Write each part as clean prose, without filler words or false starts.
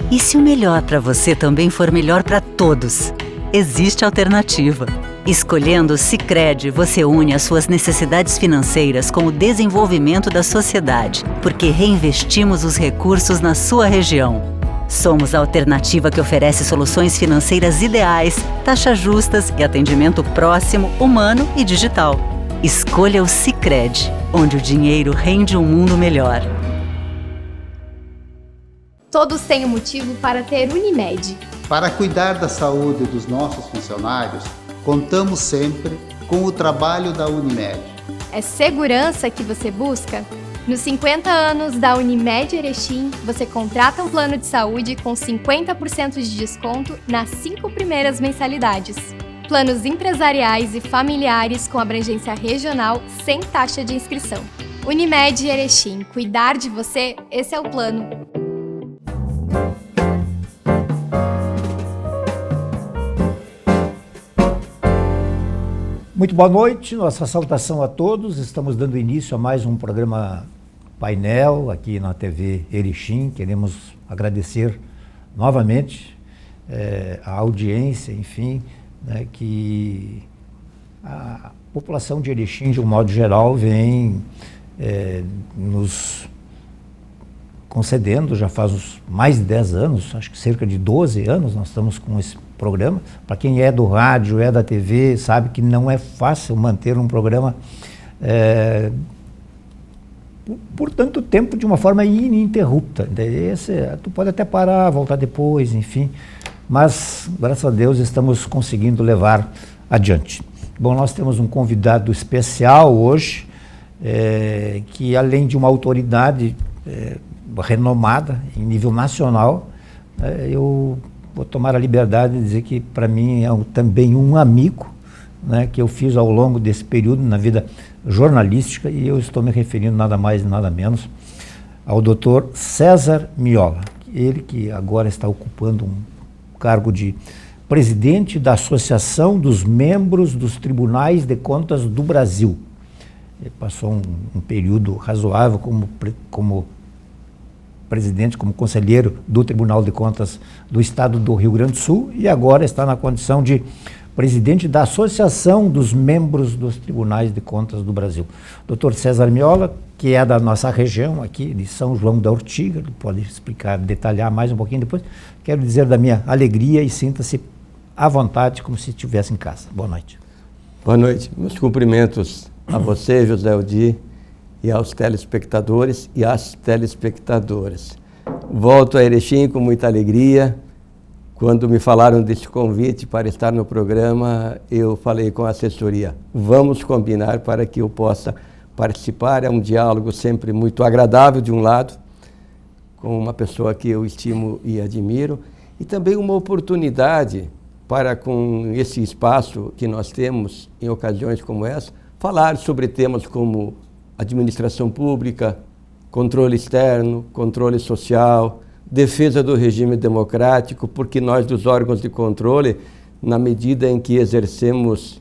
E se o melhor para você também for melhor para todos? Existe alternativa. Escolhendo o Sicredi, você une as suas necessidades financeiras com o desenvolvimento da sociedade, porque reinvestimos os recursos na sua região. Somos a alternativa que oferece soluções financeiras ideais, taxas justas e atendimento próximo, humano e digital. Escolha o Sicredi, onde o dinheiro rende um mundo melhor. Todos têm um motivo para ter Unimed. Para cuidar da saúde dos nossos funcionários, contamos sempre com o trabalho da Unimed. É segurança que você busca? Nos 50 anos da Unimed Erechim, você contrata um plano de saúde com 50% de desconto nas 5 primeiras mensalidades. Planos empresariais e familiares com abrangência regional sem taxa de inscrição. Unimed Erechim, cuidar de você, esse é o plano. Muito boa noite, nossa saudação a todos. Estamos dando início a mais um programa painel aqui na TV Erechim. Queremos agradecer novamente a audiência, enfim, né, que a população de Erechim, de um modo geral, vem nos concedendo, já faz mais de 10 anos, acho que cerca de 12 anos nós estamos com esse programa. Para quem é do rádio, é da TV, sabe que não é fácil manter um programa por tanto tempo de uma forma ininterrupta. Tu pode até parar, voltar depois, enfim, mas graças a Deus estamos conseguindo levar adiante. Bom, nós temos um convidado especial hoje, que além de uma autoridade renomada em nível nacional, eu vou tomar a liberdade de dizer que para mim é também um amigo, né, que eu fiz ao longo desse período na vida jornalística, e eu estou me referindo nada mais e nada menos ao Dr. César Miola, ele que agora está ocupando um cargo de presidente da Associação dos Membros dos Tribunais de Contas do Brasil. Ele passou um período razoável como presidente, como conselheiro do Tribunal de Contas do Estado do Rio Grande do Sul, e agora está na condição de presidente da Associação dos Membros dos Tribunais de Contas do Brasil. Dr. César Miola, que é da nossa região aqui de São João da Ortiga, pode explicar, detalhar mais um pouquinho depois. Quero dizer da minha alegria e sinta-se à vontade, como se estivesse em casa. Boa noite. Boa noite. Meus cumprimentos a você, José Odi, e aos telespectadores e às telespectadoras. Volto a Erechim com muita alegria. Quando me falaram desse convite para estar no programa, eu falei com a assessoria, vamos combinar para que eu possa participar. É um diálogo sempre muito agradável, de um lado, com uma pessoa que eu estimo e admiro, e também uma oportunidade para, com esse espaço que nós temos em ocasiões como essa, falar sobre temas como administração pública, controle externo, controle social, defesa do regime democrático, porque nós dos órgãos de controle, na medida em que exercemos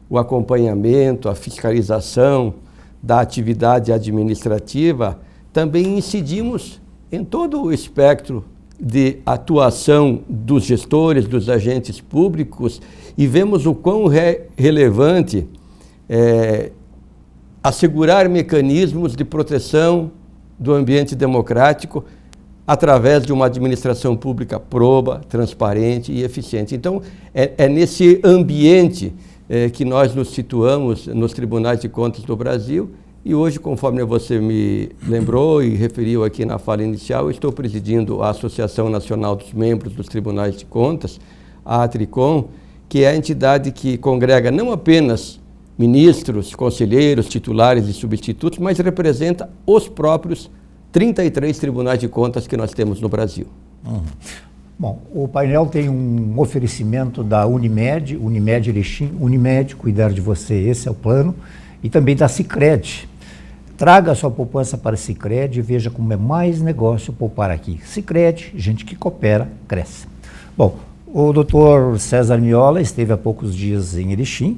o acompanhamento, a fiscalização da atividade administrativa, também incidimos em todo o espectro de atuação dos gestores, dos agentes públicos, e vemos o quão relevante é assegurar mecanismos de proteção do ambiente democrático através de uma administração pública proba, transparente e eficiente. Então, é nesse ambiente que nós nos situamos nos tribunais de contas do Brasil, e hoje, conforme você me lembrou e referiu aqui na fala inicial, eu estou presidindo a Associação Nacional dos Membros dos Tribunais de Contas, a ATRICOM, que é a entidade que congrega não apenas ministros, conselheiros, titulares e substitutos, mas representa os próprios 33 tribunais de contas que nós temos no Brasil. Bom, o painel tem um oferecimento da Unimed Erechim, Unimed, cuidar de você, esse é o plano, e também da Sicredi. Traga a sua poupança para a Sicredi e veja como é mais negócio poupar aqui. Sicredi, gente que coopera, cresce. Bom, o doutor César Miola esteve há poucos dias em Erechim,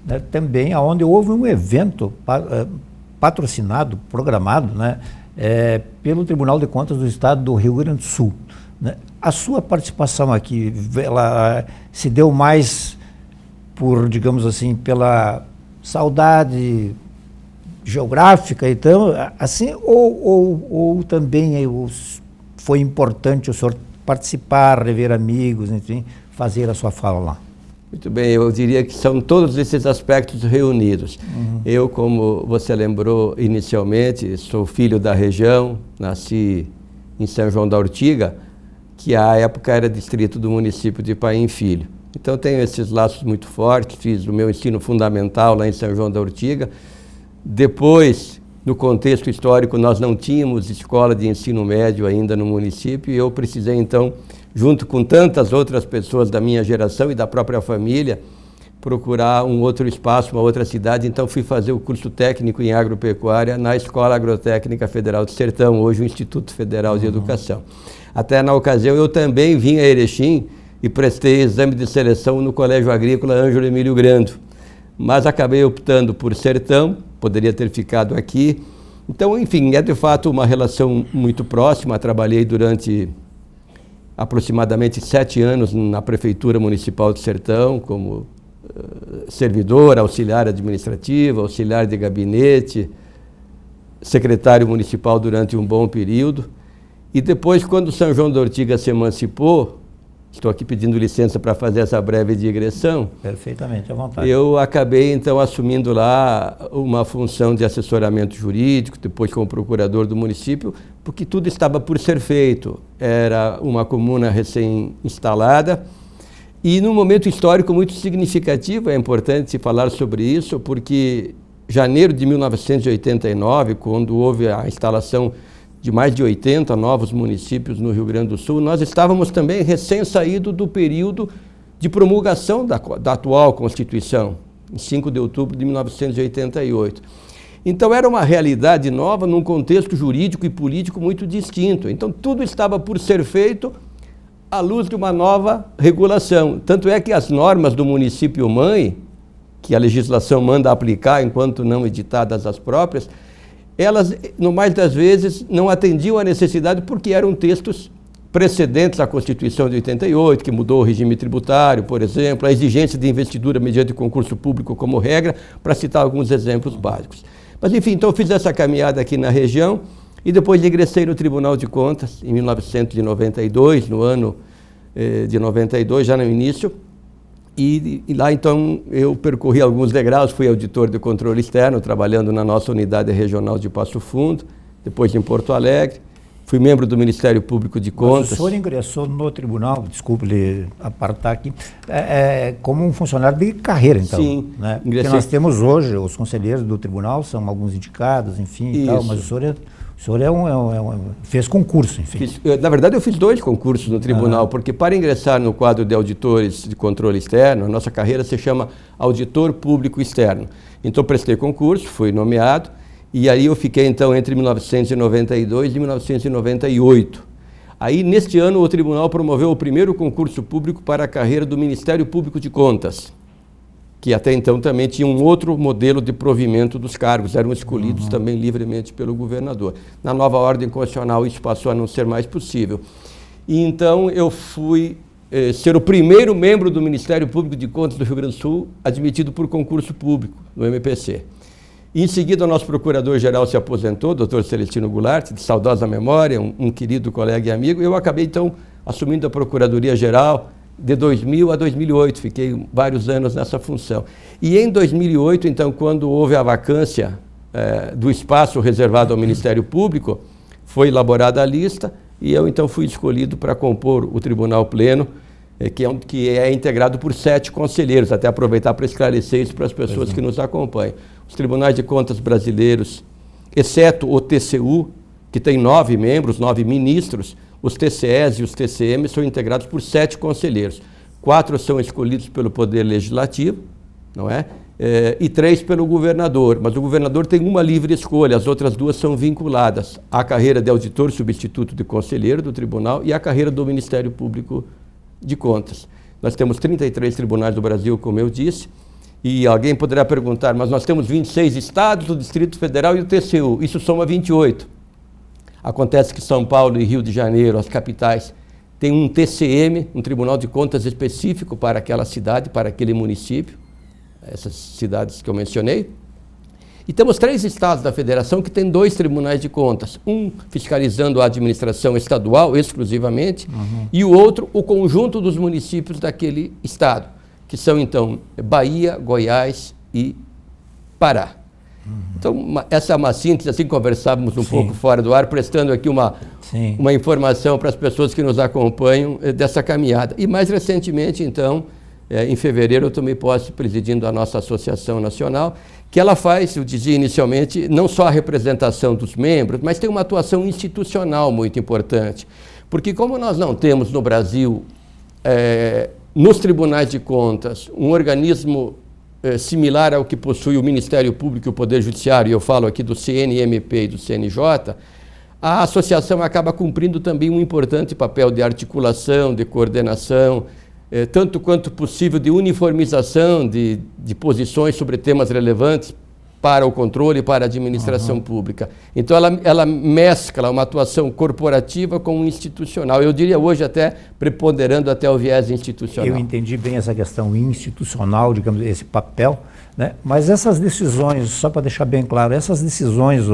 né, também onde houve um evento patrocinado, programado, né, pelo Tribunal de Contas do Estado do Rio Grande do Sul. né? A sua participação aqui, ela se deu mais por, digamos assim, pela saudade geográfica, então, assim, ou também foi importante o senhor participar, rever amigos, enfim, fazer a sua fala lá? Muito bem, eu diria que são todos esses aspectos reunidos. Eu, como você lembrou inicialmente, sou filho da região, nasci em São João da Ortiga, que à época era distrito do município de Paim Filho. Então tenho esses laços muito fortes, fiz o meu ensino fundamental lá em São João da Ortiga. Depois, no contexto histórico, nós não tínhamos escola de ensino médio ainda no município e eu precisei então, junto com tantas outras pessoas da minha geração e da própria família, procurar um outro espaço, uma outra cidade. Então fui fazer o curso técnico em agropecuária na Escola Agrotécnica Federal do Sertão, hoje o Instituto Federal de Educação. Até na ocasião eu também vim a Erechim e prestei exame de seleção no Colégio Agrícola Ângelo Emílio Grando, mas acabei optando por Sertão, poderia ter ficado aqui. Então, enfim, é de fato uma relação muito próxima. Trabalhei durante aproximadamente 7 anos na Prefeitura Municipal de Sertão, como servidor, auxiliar administrativo, auxiliar de gabinete, secretário municipal durante um bom período. E depois, quando São João da Ortiga se emancipou, estou aqui pedindo licença para fazer essa breve digressão. Perfeitamente, à vontade. Eu acabei, então, assumindo lá uma função de assessoramento jurídico, depois como procurador do município, porque tudo estava por ser feito. Era uma comuna recém-instalada e num momento histórico muito significativo. É importante falar sobre isso, porque janeiro de 1989, quando houve a instalação de mais de 80 novos municípios no Rio Grande do Sul, nós estávamos também recém-saído do período de promulgação da atual Constituição, em 5 de outubro de 1988. Então era uma realidade nova num contexto jurídico e político muito distinto. Então tudo estava por ser feito à luz de uma nova regulação. Tanto é que as normas do município-mãe, que a legislação manda aplicar enquanto não editadas as próprias, elas, no mais das vezes, não atendiam à necessidade porque eram textos precedentes à Constituição de 88, que mudou o regime tributário, por exemplo, a exigência de investidura mediante concurso público como regra, para citar alguns exemplos básicos. Mas, enfim, então eu fiz essa caminhada aqui na região e depois ingressei no Tribunal de Contas em 1992, no ano de 92, já no início. E lá, então, eu percorri alguns degraus, fui auditor de controle externo, trabalhando na nossa unidade regional de Passo Fundo, depois em Porto Alegre. Fui membro do Ministério Público de Contas. Mas o senhor ingressou no tribunal, desculpe lhe apartar aqui, como um funcionário de carreira, então. Sim, né? Porque nós temos hoje, os conselheiros do tribunal são alguns indicados, enfim, e tal, mas o senhor fez concurso, enfim. Na verdade, eu fiz 2 concursos no tribunal, porque para ingressar no quadro de auditores de controle externo, a nossa carreira se chama auditor público externo. Então, prestei concurso, fui nomeado, e aí eu fiquei, então, entre 1992 e 1998. Aí, neste ano, o tribunal promoveu o primeiro concurso público para a carreira do Ministério Público de Contas, que até então também tinha um outro modelo de provimento dos cargos, eram escolhidos também livremente pelo governador. Na nova ordem constitucional isso passou a não ser mais possível. E então eu fui ser o primeiro membro do Ministério Público de Contas do Rio Grande do Sul admitido por concurso público no MPC. E em seguida o nosso procurador-geral se aposentou, Dr. Celestino Goulart, de saudosa memória, um querido colega e amigo. Eu acabei então assumindo a Procuradoria-Geral de 2000 a 2008, fiquei vários anos nessa função. E em 2008, então, quando houve a vacância do espaço reservado ao Ministério Público, foi elaborada a lista e eu, então, fui escolhido para compor o Tribunal Pleno, que é integrado por 7 conselheiros, até aproveitar para esclarecer isso para as pessoas que nos acompanham. Os Tribunais de Contas brasileiros, exceto o TCU, que tem 9 membros, 9 ministros, os TCEs e os TCM são integrados por 7 conselheiros. 4 são escolhidos pelo Poder Legislativo, não é? E 3 pelo governador, mas o governador tem uma livre escolha, as outras 2 são vinculadas à carreira de auditor substituto de conselheiro do tribunal e à carreira do Ministério Público de Contas. Nós temos 33 tribunais do Brasil, como eu disse, e alguém poderá perguntar, mas nós temos 26 estados, o Distrito Federal e o TCU, isso soma 28. Acontece que São Paulo e Rio de Janeiro, as capitais, tem um TCM, um Tribunal de Contas específico para aquela cidade, para aquele município, essas cidades que eu mencionei. E temos 3 estados da federação que têm 2 tribunais de contas, um fiscalizando a administração estadual exclusivamente, e o outro o conjunto dos municípios daquele estado, que são então Bahia, Goiás e Pará. Então, essa é uma síntese, assim conversávamos um pouco fora do ar, prestando aqui uma informação para as pessoas que nos acompanham dessa caminhada. E mais recentemente, então, em fevereiro, eu tomei posse presidindo a nossa Associação Nacional, que ela faz, eu dizia inicialmente, não só a representação dos membros, mas tem uma atuação institucional muito importante. Porque como nós não temos no Brasil, nos tribunais de contas, um organismo similar ao que possui o Ministério Público e o Poder Judiciário, e eu falo aqui do CNMP e do CNJ, a associação acaba cumprindo também um importante papel de articulação, de coordenação, tanto quanto possível de uniformização de posições sobre temas relevantes para o controle e para a administração pública. Então ela mescla uma atuação corporativa com institucional. Eu diria hoje até preponderando até o viés institucional. Eu entendi bem essa questão institucional, digamos, esse papel, né? Mas essas decisões, só para deixar bem claro, essas decisões,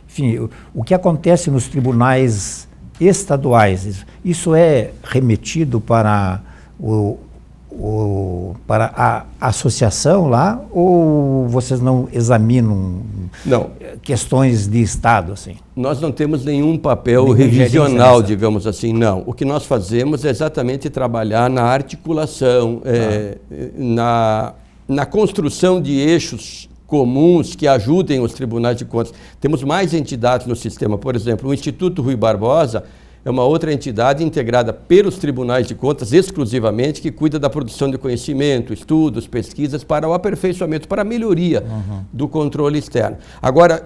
enfim, o que acontece nos tribunais estaduais, isso é remetido para para a associação lá, ou vocês não examinam questões de Estado, assim? Nós não temos nenhum papel revisional, digamos assim, não. O que nós fazemos é exatamente trabalhar na articulação, na construção de eixos comuns que ajudem os tribunais de contas. Temos mais entidades no sistema, por exemplo, o Instituto Rui Barbosa é uma outra entidade integrada pelos tribunais de contas exclusivamente, que cuida da produção de conhecimento, estudos, pesquisas para o aperfeiçoamento, para a melhoria do controle externo. Agora,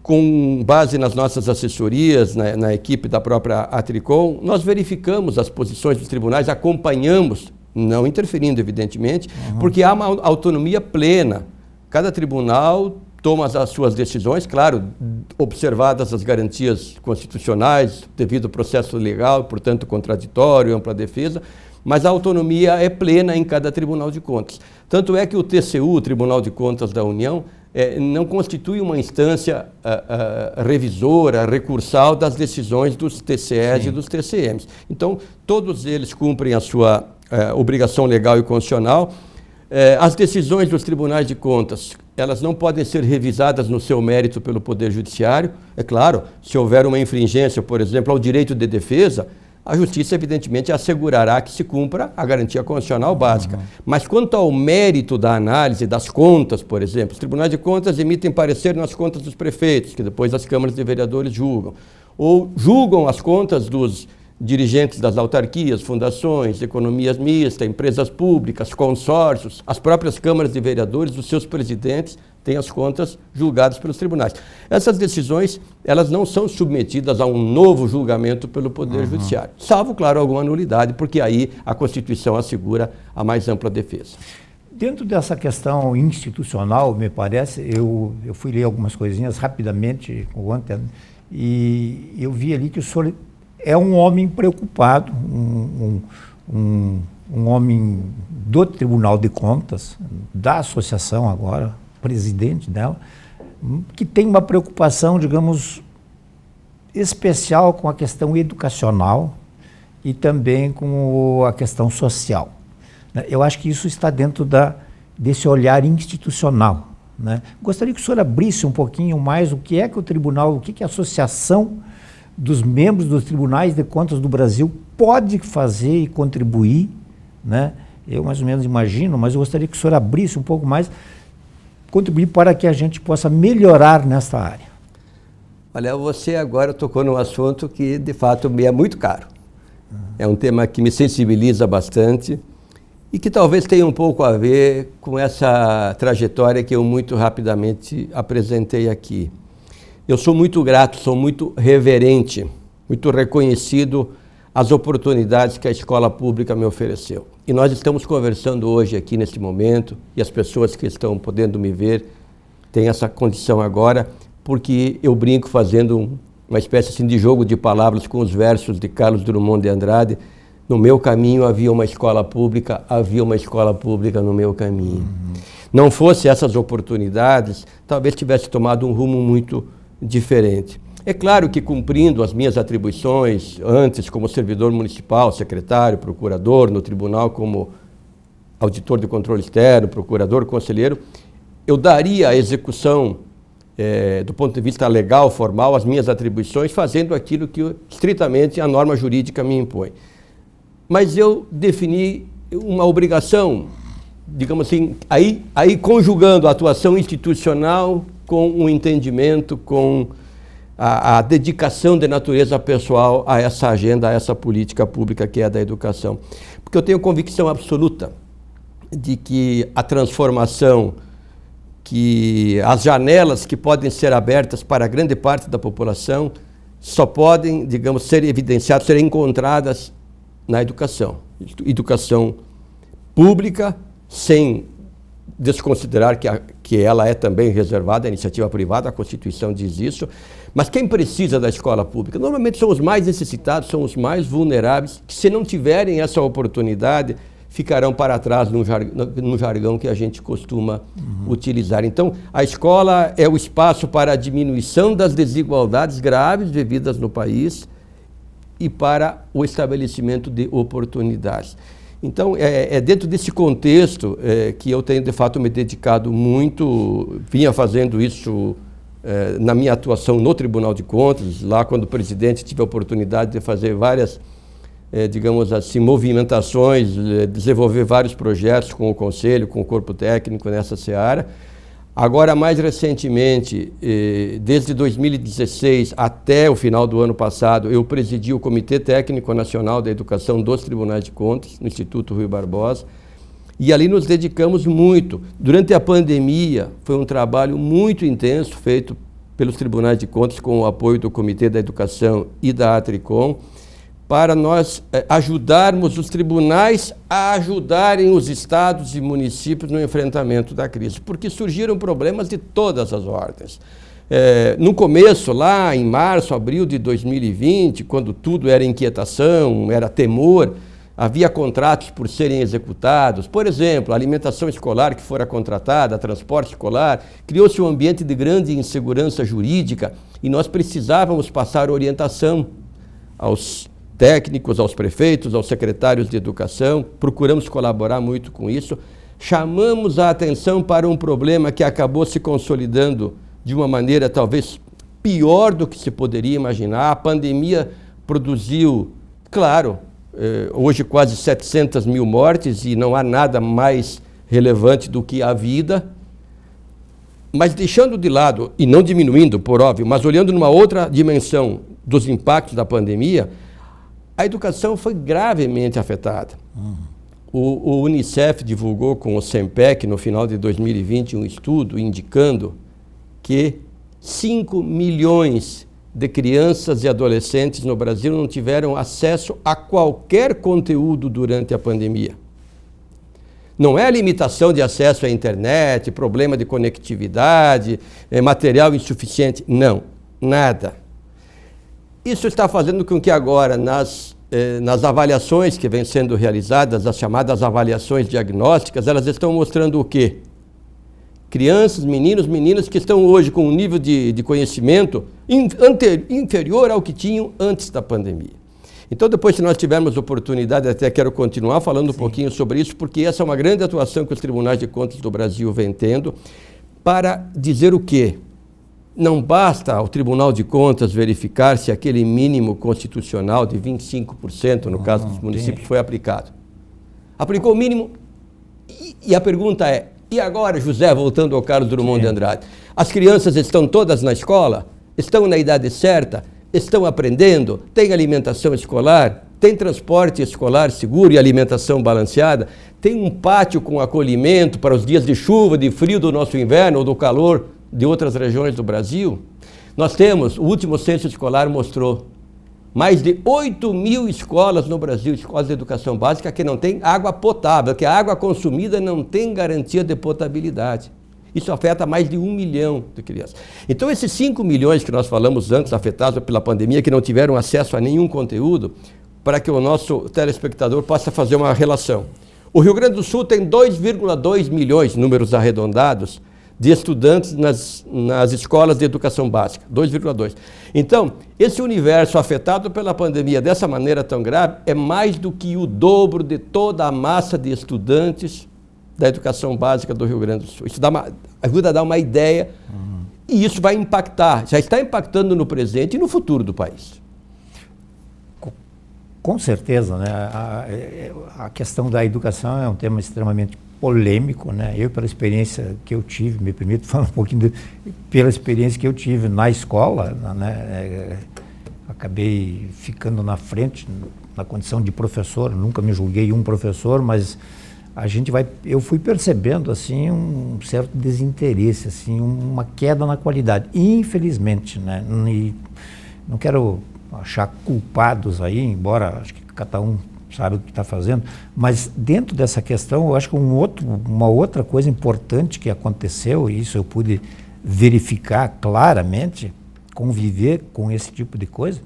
com base nas nossas assessorias, na equipe da própria Atricom, nós verificamos as posições dos tribunais, acompanhamos, não interferindo evidentemente, porque há uma autonomia plena. Cada tribunal toma as suas decisões, claro, observadas as garantias constitucionais, devido ao processo legal, portanto, contraditório, ampla defesa, mas a autonomia é plena em cada Tribunal de Contas. Tanto é que o TCU, o Tribunal de Contas da União, não constitui uma instância revisora, recursal das decisões dos TCEs e dos TCMs. Então, todos eles cumprem a sua obrigação legal e constitucional. As decisões dos tribunais de contas, elas não podem ser revisadas no seu mérito pelo Poder Judiciário. É claro, se houver uma infringência, por exemplo, ao direito de defesa, a Justiça, evidentemente, assegurará que se cumpra a garantia constitucional básica. Mas quanto ao mérito da análise das contas, por exemplo, os tribunais de contas emitem parecer nas contas dos prefeitos, que depois as câmaras de vereadores julgam, ou julgam as contas dos dirigentes das autarquias, fundações, economias mistas, empresas públicas, consórcios, as próprias câmaras de vereadores, os seus presidentes têm as contas julgadas pelos tribunais. Essas decisões, elas não são submetidas a um novo julgamento pelo Poder Judiciário, salvo, claro, alguma nulidade, porque aí a Constituição assegura a mais ampla defesa. Dentro dessa questão institucional, me parece, eu fui ler algumas coisinhas rapidamente ontem, e eu vi ali que o senhor é um homem preocupado, um homem do Tribunal de Contas, da associação agora, presidente dela, que tem uma preocupação, digamos, especial com a questão educacional e também com a questão social. Eu acho que isso está dentro desse olhar institucional, né? Gostaria que o senhor abrisse um pouquinho mais o que é que o tribunal, o que que a associação dos membros dos tribunais de contas do Brasil pode fazer e contribuir, né? Eu mais ou menos imagino, mas eu gostaria que o senhor abrisse um pouco mais, contribuir para que a gente possa melhorar nesta área. Olha, você agora tocou num assunto que de fato me é muito caro. É um tema que me sensibiliza bastante e que talvez tenha um pouco a ver com essa trajetória que eu muito rapidamente apresentei aqui. Eu sou muito grato, sou muito reverente, muito reconhecido às oportunidades que a escola pública me ofereceu. E nós estamos conversando hoje aqui neste momento, e as pessoas que estão podendo me ver têm essa condição agora, porque eu brinco fazendo uma espécie assim, de jogo de palavras com os versos de Carlos Drummond de Andrade, No meu caminho havia uma escola pública no meu caminho. Não fosse essas oportunidades, talvez tivesse tomado um rumo muito diferente. É claro que, cumprindo as minhas atribuições antes como servidor municipal, secretário, procurador, no tribunal como auditor de controle externo, procurador, conselheiro, eu daria a execução, do ponto de vista legal, formal, as minhas atribuições, fazendo aquilo que estritamente a norma jurídica me impõe. Mas eu defini uma obrigação, digamos assim, aí conjugando a atuação institucional com o entendimento, com a dedicação de natureza pessoal a essa agenda, a essa política pública que é a da educação. Porque eu tenho convicção absoluta de que a transformação, que as janelas que podem ser abertas para grande parte da população só podem, digamos, ser evidenciadas, ser encontradas na educação. Educação pública, sem desconsiderar que ela é também reservada à iniciativa privada, a Constituição diz isso, mas quem precisa da escola pública? Normalmente são os mais necessitados, são os mais vulneráveis, que se não tiverem essa oportunidade, ficarão para trás no jargão que a gente costuma utilizar. Então, a escola é o espaço para a diminuição das desigualdades graves vividas no país e para o estabelecimento de oportunidades. Então, é dentro desse contexto que eu tenho, de fato, me dedicado muito, vinha fazendo isso na minha atuação no Tribunal de Contas, lá quando o presidente tive a oportunidade de fazer várias, digamos assim, movimentações, desenvolver vários projetos com o Conselho, com o corpo técnico nessa seara. Agora, mais recentemente, desde 2016 até o final do ano passado, eu presidi o Comitê Técnico Nacional da Educação dos Tribunais de Contas, no Instituto Rui Barbosa, e ali nos dedicamos muito. Durante a pandemia, foi um trabalho muito intenso feito pelos Tribunais de Contas com o apoio do Comitê da Educação e da Atricom, para nós ajudarmos os tribunais a ajudarem os estados e municípios no enfrentamento da crise, porque surgiram problemas de todas as ordens. No começo, lá em março, abril de 2020, quando tudo era inquietação, era temor, havia contratos por serem executados. Por exemplo, a alimentação escolar que fora contratada, transporte escolar, criou-se um ambiente de grande insegurança jurídica e nós precisávamos passar orientação aos técnicos, aos prefeitos, aos secretários de educação, procuramos colaborar muito com isso, chamamos a atenção para um problema que acabou se consolidando de uma maneira talvez pior do que se poderia imaginar. A pandemia produziu, claro, hoje quase 700 mil mortes e não há nada mais relevante do que a vida, mas deixando de lado, e não diminuindo, por óbvio, mas olhando numa outra dimensão dos impactos da pandemia, a educação foi gravemente afetada. O Unicef divulgou com o SEMPEC, no final de 2020, um estudo indicando que 5 milhões de crianças e adolescentes no Brasil não tiveram acesso a qualquer conteúdo durante a pandemia. Não é a limitação de acesso à internet, problema de conectividade, material insuficiente, não, nada. Isso está fazendo com que agora, nas avaliações que vêm sendo realizadas, as chamadas avaliações diagnósticas, elas estão mostrando o quê? Crianças, meninas que estão hoje com um nível de conhecimento inferior ao que tinham antes da pandemia. Então, depois, se nós tivermos oportunidade, até quero continuar falando um pouquinho sobre isso, porque essa é uma grande atuação que os Tribunais de Contas do Brasil vêm tendo, para dizer o quê? Não basta ao Tribunal de Contas verificar se aquele mínimo constitucional de 25%, no caso dos municípios, foi aplicado. Aplicou o mínimo e a pergunta é, e agora, José, voltando ao Carlos Drummond de Andrade, as crianças estão todas na escola? Estão na idade certa? Estão aprendendo? Tem alimentação escolar? Tem transporte escolar seguro e alimentação balanceada? Tem um pátio com acolhimento para os dias de chuva, de frio do nosso inverno ou do calor de outras regiões do Brasil? Nós temos, o último censo escolar mostrou, mais de 8 mil escolas no Brasil, escolas de educação básica, que não têm água potável, que a água consumida não tem garantia de potabilidade. Isso afeta mais de 1 milhão de crianças. Então, esses 5 milhões que nós falamos antes, afetados pela pandemia, que não tiveram acesso a nenhum conteúdo, para que o nosso telespectador possa fazer uma relação. O Rio Grande do Sul tem 2,2 milhões, números arredondados, de estudantes nas escolas de educação básica, 2,2. Então, esse universo afetado pela pandemia dessa maneira tão grave é mais do que o dobro de toda a massa de estudantes da educação básica do Rio Grande do Sul. Isso ajuda a dar uma ideia e isso vai impactar, já está impactando no presente e no futuro do país. Com certeza, né? A questão da educação é um tema extremamente polêmico, né? Eu, pela experiência que eu tive, me permito falar um pouquinho pela experiência que eu tive na escola, né? Acabei ficando na frente, na condição de professor, nunca me julguei um professor, mas eu fui percebendo assim um certo desinteresse, assim, uma queda na qualidade, infelizmente, né? E não quero achar culpados aí, embora acho que cada um sabe o que está fazendo, mas dentro dessa questão, eu acho que uma outra coisa importante que aconteceu, e isso eu pude verificar claramente, conviver com esse tipo de coisa,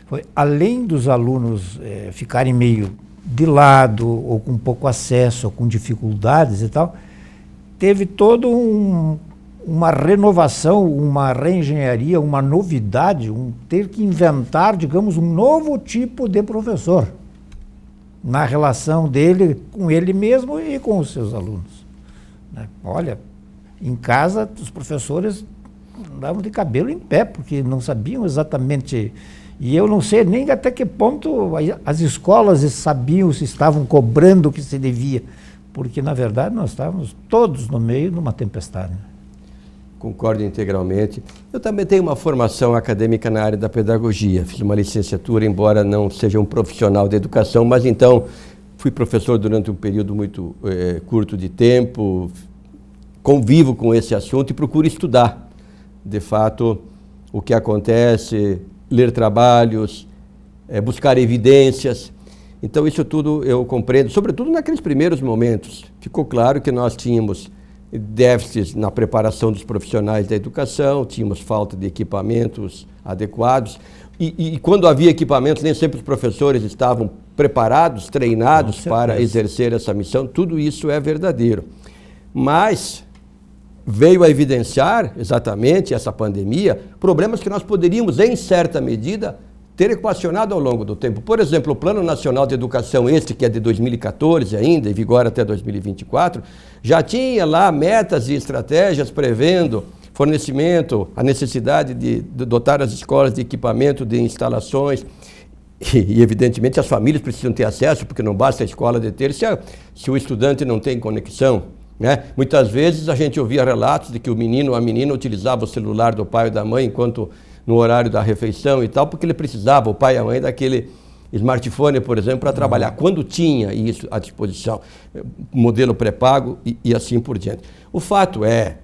foi, além dos alunos ficarem meio de lado, ou com pouco acesso, ou com dificuldades e tal, teve todo uma renovação, uma reengenharia, uma novidade, ter que inventar, digamos, um novo tipo de professor na relação dele com ele mesmo e com os seus alunos, né? Olha, em casa os professores andavam de cabelo em pé, porque não sabiam exatamente, e eu não sei nem até que ponto as escolas sabiam se estavam cobrando o que se devia, porque na verdade nós estávamos todos no meio de uma tempestade. Concordo integralmente. Eu também tenho uma formação acadêmica na área da pedagogia. Fiz uma licenciatura, embora não seja um profissional da educação, mas então fui professor durante um período muito curto de tempo, convivo com esse assunto e procuro estudar, de fato, o que acontece, ler trabalhos, buscar evidências. Então isso tudo eu compreendo, sobretudo naqueles primeiros momentos. Ficou claro que nós tínhamos déficits na preparação dos profissionais da educação, tínhamos falta de equipamentos adequados e quando havia equipamentos nem sempre os professores estavam preparados, treinados para exercer essa missão. Tudo isso é verdadeiro, mas veio a evidenciar exatamente essa pandemia problemas que nós poderíamos, em certa medida, ter equacionado ao longo do tempo. Por exemplo, o Plano Nacional de Educação, que é de 2014 ainda, em vigor até 2024, já tinha lá metas e estratégias prevendo fornecimento, a necessidade de dotar as escolas de equipamento, de instalações, e evidentemente as famílias precisam ter acesso, porque não basta a escola ter, se o estudante não tem conexão, né? Muitas vezes a gente ouvia relatos de que o menino ou a menina utilizava o celular do pai ou da mãe enquanto no horário da refeição e tal, porque ele precisava, o pai e a mãe, daquele smartphone, por exemplo, para trabalhar. Quando tinha isso à disposição, modelo pré-pago e assim por diante. O fato é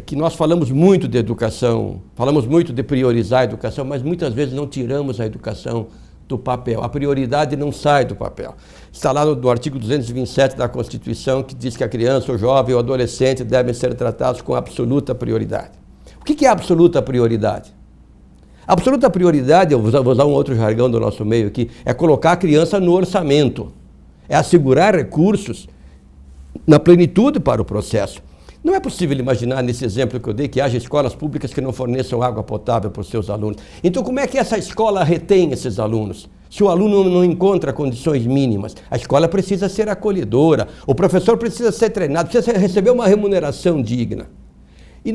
que nós falamos muito de educação, falamos muito de priorizar a educação, mas muitas vezes não tiramos a educação do papel. A prioridade não sai do papel. Está lá no artigo 227 da Constituição, que diz que a criança, o jovem ou o adolescente devem ser tratados com absoluta prioridade. O que é absoluta prioridade? Absoluta prioridade, eu vou usar um outro jargão do nosso meio aqui, é colocar a criança no orçamento, é assegurar recursos na plenitude para o processo. Não é possível imaginar, nesse exemplo que eu dei, que haja escolas públicas que não forneçam água potável para os seus alunos. Então, como é que essa escola retém esses alunos? Se o aluno não encontra condições mínimas, a escola precisa ser acolhedora, o professor precisa ser treinado, precisa receber uma remuneração digna. E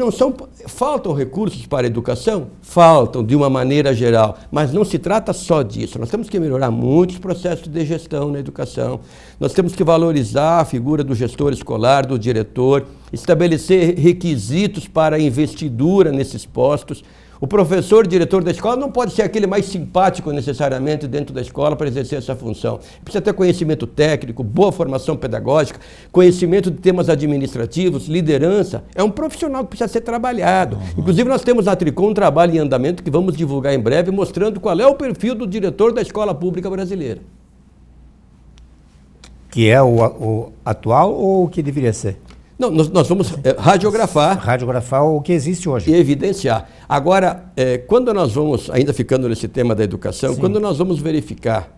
faltam recursos para a educação? Faltam, de uma maneira geral, mas não se trata só disso. Nós temos que melhorar muitos processos de gestão na educação, nós temos que valorizar a figura do gestor escolar, do diretor, estabelecer requisitos para a investidura nesses postos. O professor, diretor da escola, não pode ser aquele mais simpático necessariamente dentro da escola para exercer essa função. Precisa ter conhecimento técnico, boa formação pedagógica, conhecimento de temas administrativos, liderança. É um profissional que precisa ser trabalhado. Inclusive, nós temos na Tricom um trabalho em andamento que vamos divulgar em breve, mostrando qual é o perfil do diretor da escola pública brasileira. Que é o atual ou o que deveria ser? Não, nós vamos radiografar. Radiografar o que existe hoje. E evidenciar. Agora, quando nós vamos, ainda ficando nesse tema da educação, quando nós vamos verificar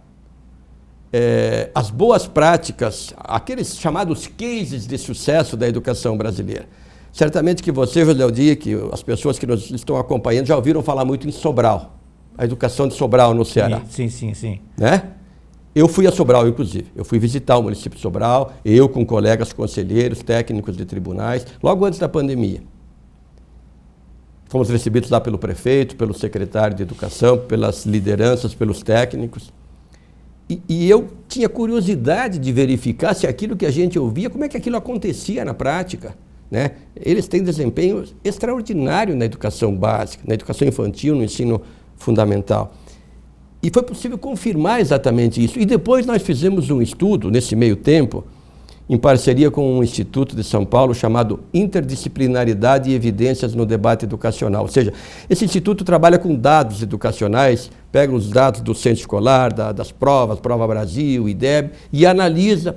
as boas práticas, aqueles chamados cases de sucesso da educação brasileira. Certamente que você, José Aldir, que as pessoas que nos estão acompanhando já ouviram falar muito em Sobral, a educação de Sobral no Ceará. Sim. Né? Eu fui a Sobral, inclusive. Eu fui visitar o município de Sobral, eu com colegas conselheiros, técnicos de tribunais, logo antes da pandemia. Fomos recebidos lá pelo prefeito, pelo secretário de Educação, pelas lideranças, pelos técnicos. E eu tinha curiosidade de verificar se aquilo que a gente ouvia, como é que aquilo acontecia na prática. Né? Eles têm desempenho extraordinário na educação básica, na educação infantil, no ensino fundamental. E foi possível confirmar exatamente isso. E depois nós fizemos um estudo, nesse meio tempo, em parceria com um instituto de São Paulo chamado Interdisciplinaridade e Evidências no Debate Educacional. Ou seja, esse instituto trabalha com dados educacionais, pega os dados do centro escolar, das provas, Prova Brasil, IDEB, e analisa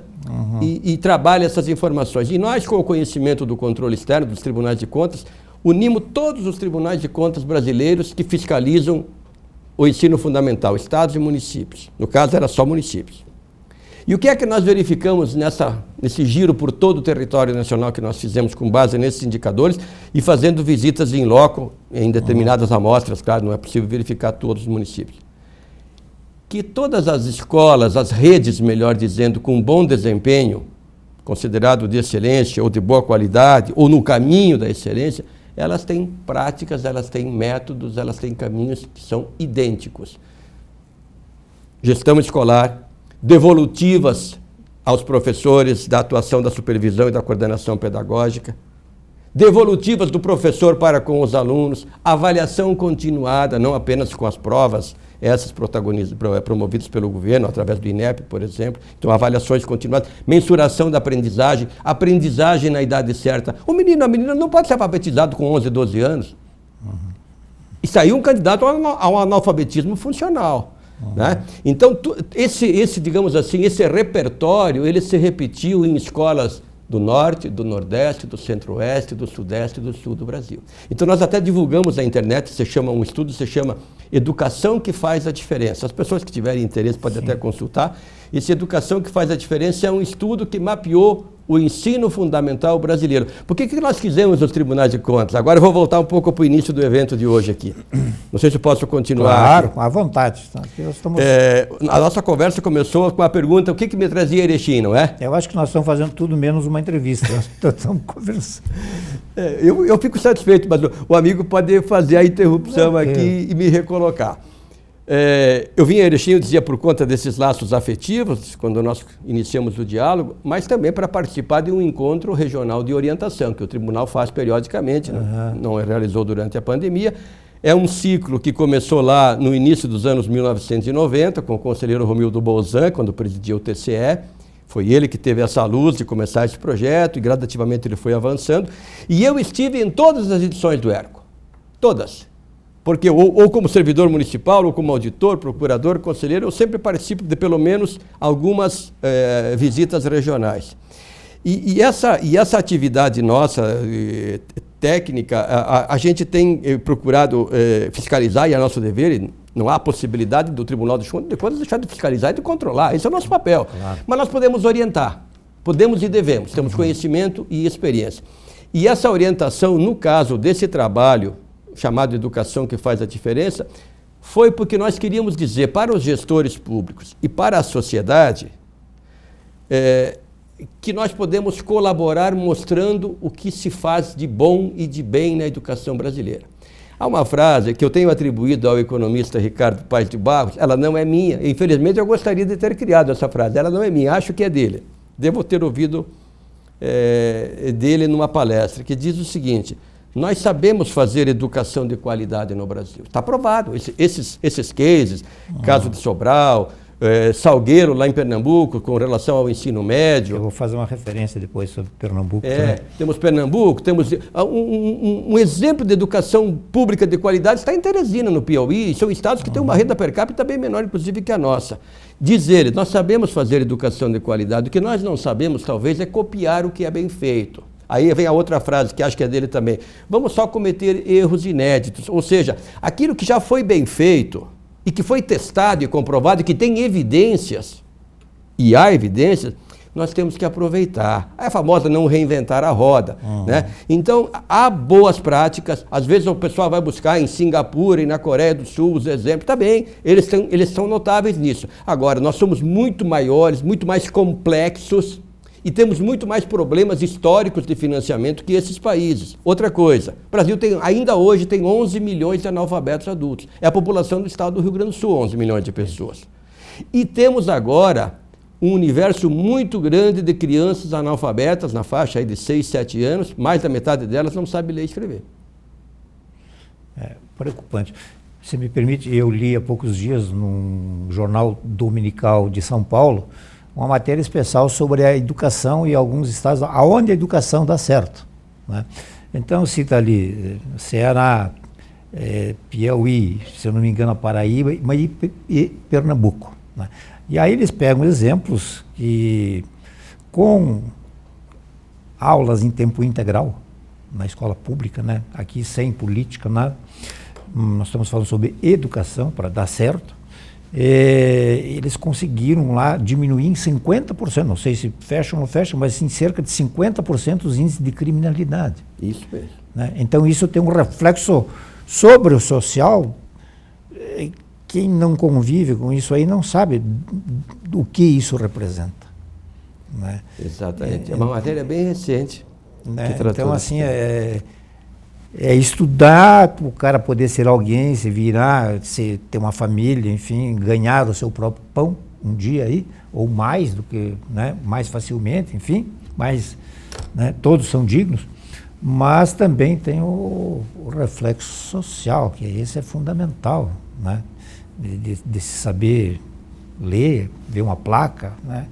e trabalha essas informações. E nós, com o conhecimento do controle externo dos tribunais de contas, unimos todos os tribunais de contas brasileiros que fiscalizam o ensino fundamental, estados e municípios. No caso, era só municípios. E o que é que nós verificamos nesse giro por todo o território nacional que nós fizemos com base nesses indicadores e fazendo visitas em loco, em determinadas amostras, claro, não é possível verificar todos os municípios. Que todas as escolas, as redes, melhor dizendo, com bom desempenho, considerado de excelência ou de boa qualidade, ou no caminho da excelência, elas têm práticas, elas têm métodos, elas têm caminhos que são idênticos. Gestão escolar, devolutivas aos professores da atuação da supervisão e da coordenação pedagógica, devolutivas do professor para com os alunos, avaliação continuada, não apenas com as provas, essas promovidas pelo governo, através do INEP, por exemplo, então avaliações continuadas, mensuração da aprendizagem, aprendizagem na idade certa. O menino, a menina não pode ser alfabetizado com 11, 12 anos. Isso aí é um candidato ao analfabetismo funcional. Né? Então, digamos assim, esse repertório, ele se repetiu em escolas do Norte, do Nordeste, do Centro-Oeste, do Sudeste e do Sul do Brasil. Então, nós até divulgamos na internet, um estudo se chama Educação que Faz a Diferença. As pessoas que tiverem interesse podem até consultar. Esse Educação que Faz a Diferença é um estudo que mapeou o ensino fundamental brasileiro. Por que nós fizemos os tribunais de contas? Agora eu vou voltar um pouco para o início do evento de hoje aqui. Não sei se eu posso continuar. Claro, à vontade. A nossa conversa começou com a pergunta: o que me trazia Erechim, não é? Eu acho que nós estamos fazendo tudo menos uma entrevista. Nós estamos conversando. Eu fico satisfeito, mas o amigo pode fazer a interrupção aqui e me recolocar. Eu vim a Erechim, eu dizia, por conta desses laços afetivos, quando nós iniciamos o diálogo, mas também para participar de um encontro regional de orientação, que o tribunal faz periodicamente, não realizou durante a pandemia. É um ciclo que começou lá no início dos anos 1990, com o conselheiro Romildo Bolzan, quando presidia o TCE. Foi ele que teve essa luz de começar esse projeto e gradativamente ele foi avançando. E eu estive em todas as edições do ERCO, todas. Porque ou como servidor municipal, ou como auditor, procurador, conselheiro, eu sempre participo de pelo menos algumas visitas regionais. E essa atividade nossa, técnica, a gente tem procurado fiscalizar, e é nosso dever, e não há possibilidade do Tribunal de Contas deixar de fiscalizar e de controlar, esse é o nosso papel. Claro. Mas nós podemos orientar, podemos e devemos, temos conhecimento e experiência. E essa orientação, no caso desse trabalho, chamado Educação que Faz a Diferença, foi porque nós queríamos dizer para os gestores públicos e para a sociedade que nós podemos colaborar mostrando o que se faz de bom e de bem na educação brasileira. Há uma frase que eu tenho atribuído ao economista Ricardo Paes de Barros, ela não é minha, infelizmente eu gostaria de ter criado essa frase, ela não é minha, acho que é dele. Devo ter ouvido dele numa palestra, que diz o seguinte: nós sabemos fazer educação de qualidade no Brasil. Está provado. Esses cases, caso de Sobral, Salgueiro, lá em Pernambuco, com relação ao ensino médio. Eu vou fazer uma referência depois sobre Pernambuco. Temos Pernambuco, temos um exemplo de educação pública de qualidade, está em Teresina, no Piauí. São estados que têm uma renda per capita bem menor, inclusive, que a nossa. Diz ele, nós sabemos fazer educação de qualidade. O que nós não sabemos, talvez, é copiar o que é bem feito. Aí vem a outra frase, que acho que é dele também. Vamos só cometer erros inéditos. Ou seja, aquilo que já foi bem feito e que foi testado e comprovado e que tem evidências, e há evidências, nós temos que aproveitar. É a famosa não reinventar a roda. Né? Então, há boas práticas. Às vezes o pessoal vai buscar em Singapura e na Coreia do Sul os exemplos. Está bem, eles são notáveis nisso. Agora, nós somos muito maiores, muito mais complexos e temos muito mais problemas históricos de financiamento que esses países. Outra coisa, o Brasil ainda hoje tem 11 milhões de analfabetos adultos. É a população do estado do Rio Grande do Sul, 11 milhões de pessoas. E temos agora um universo muito grande de crianças analfabetas, na faixa aí de 6, 7 anos, mais da metade delas não sabe ler e escrever. É preocupante. Se me permite, eu li há poucos dias num jornal dominical de São Paulo uma matéria especial sobre a educação e alguns estados aonde a educação dá certo. Né? Então cita ali Ceará, Piauí, se eu não me engano, a Paraíba e Pernambuco. Né? E aí eles pegam exemplos que, com aulas em tempo integral, na escola pública, né? Aqui sem política, nada, nós estamos falando sobre educação para dar certo, eles conseguiram lá diminuir em 50%, não sei se fecha ou não fecha, mas em cerca de 50% os índices de criminalidade. Isso mesmo. Né? Então isso tem um reflexo sobre o social. Quem não convive com isso aí não sabe o que isso representa. Né? Exatamente. É uma matéria bem recente. Né? Então, assim, é estudar para o cara poder ser alguém, se virar, ter uma família, enfim, ganhar o seu próprio pão um dia aí, ou mais do que, né, mais facilmente, enfim, mas né, todos são dignos, mas também tem o reflexo social, que esse é fundamental, né? De se saber ler, ver uma placa, né?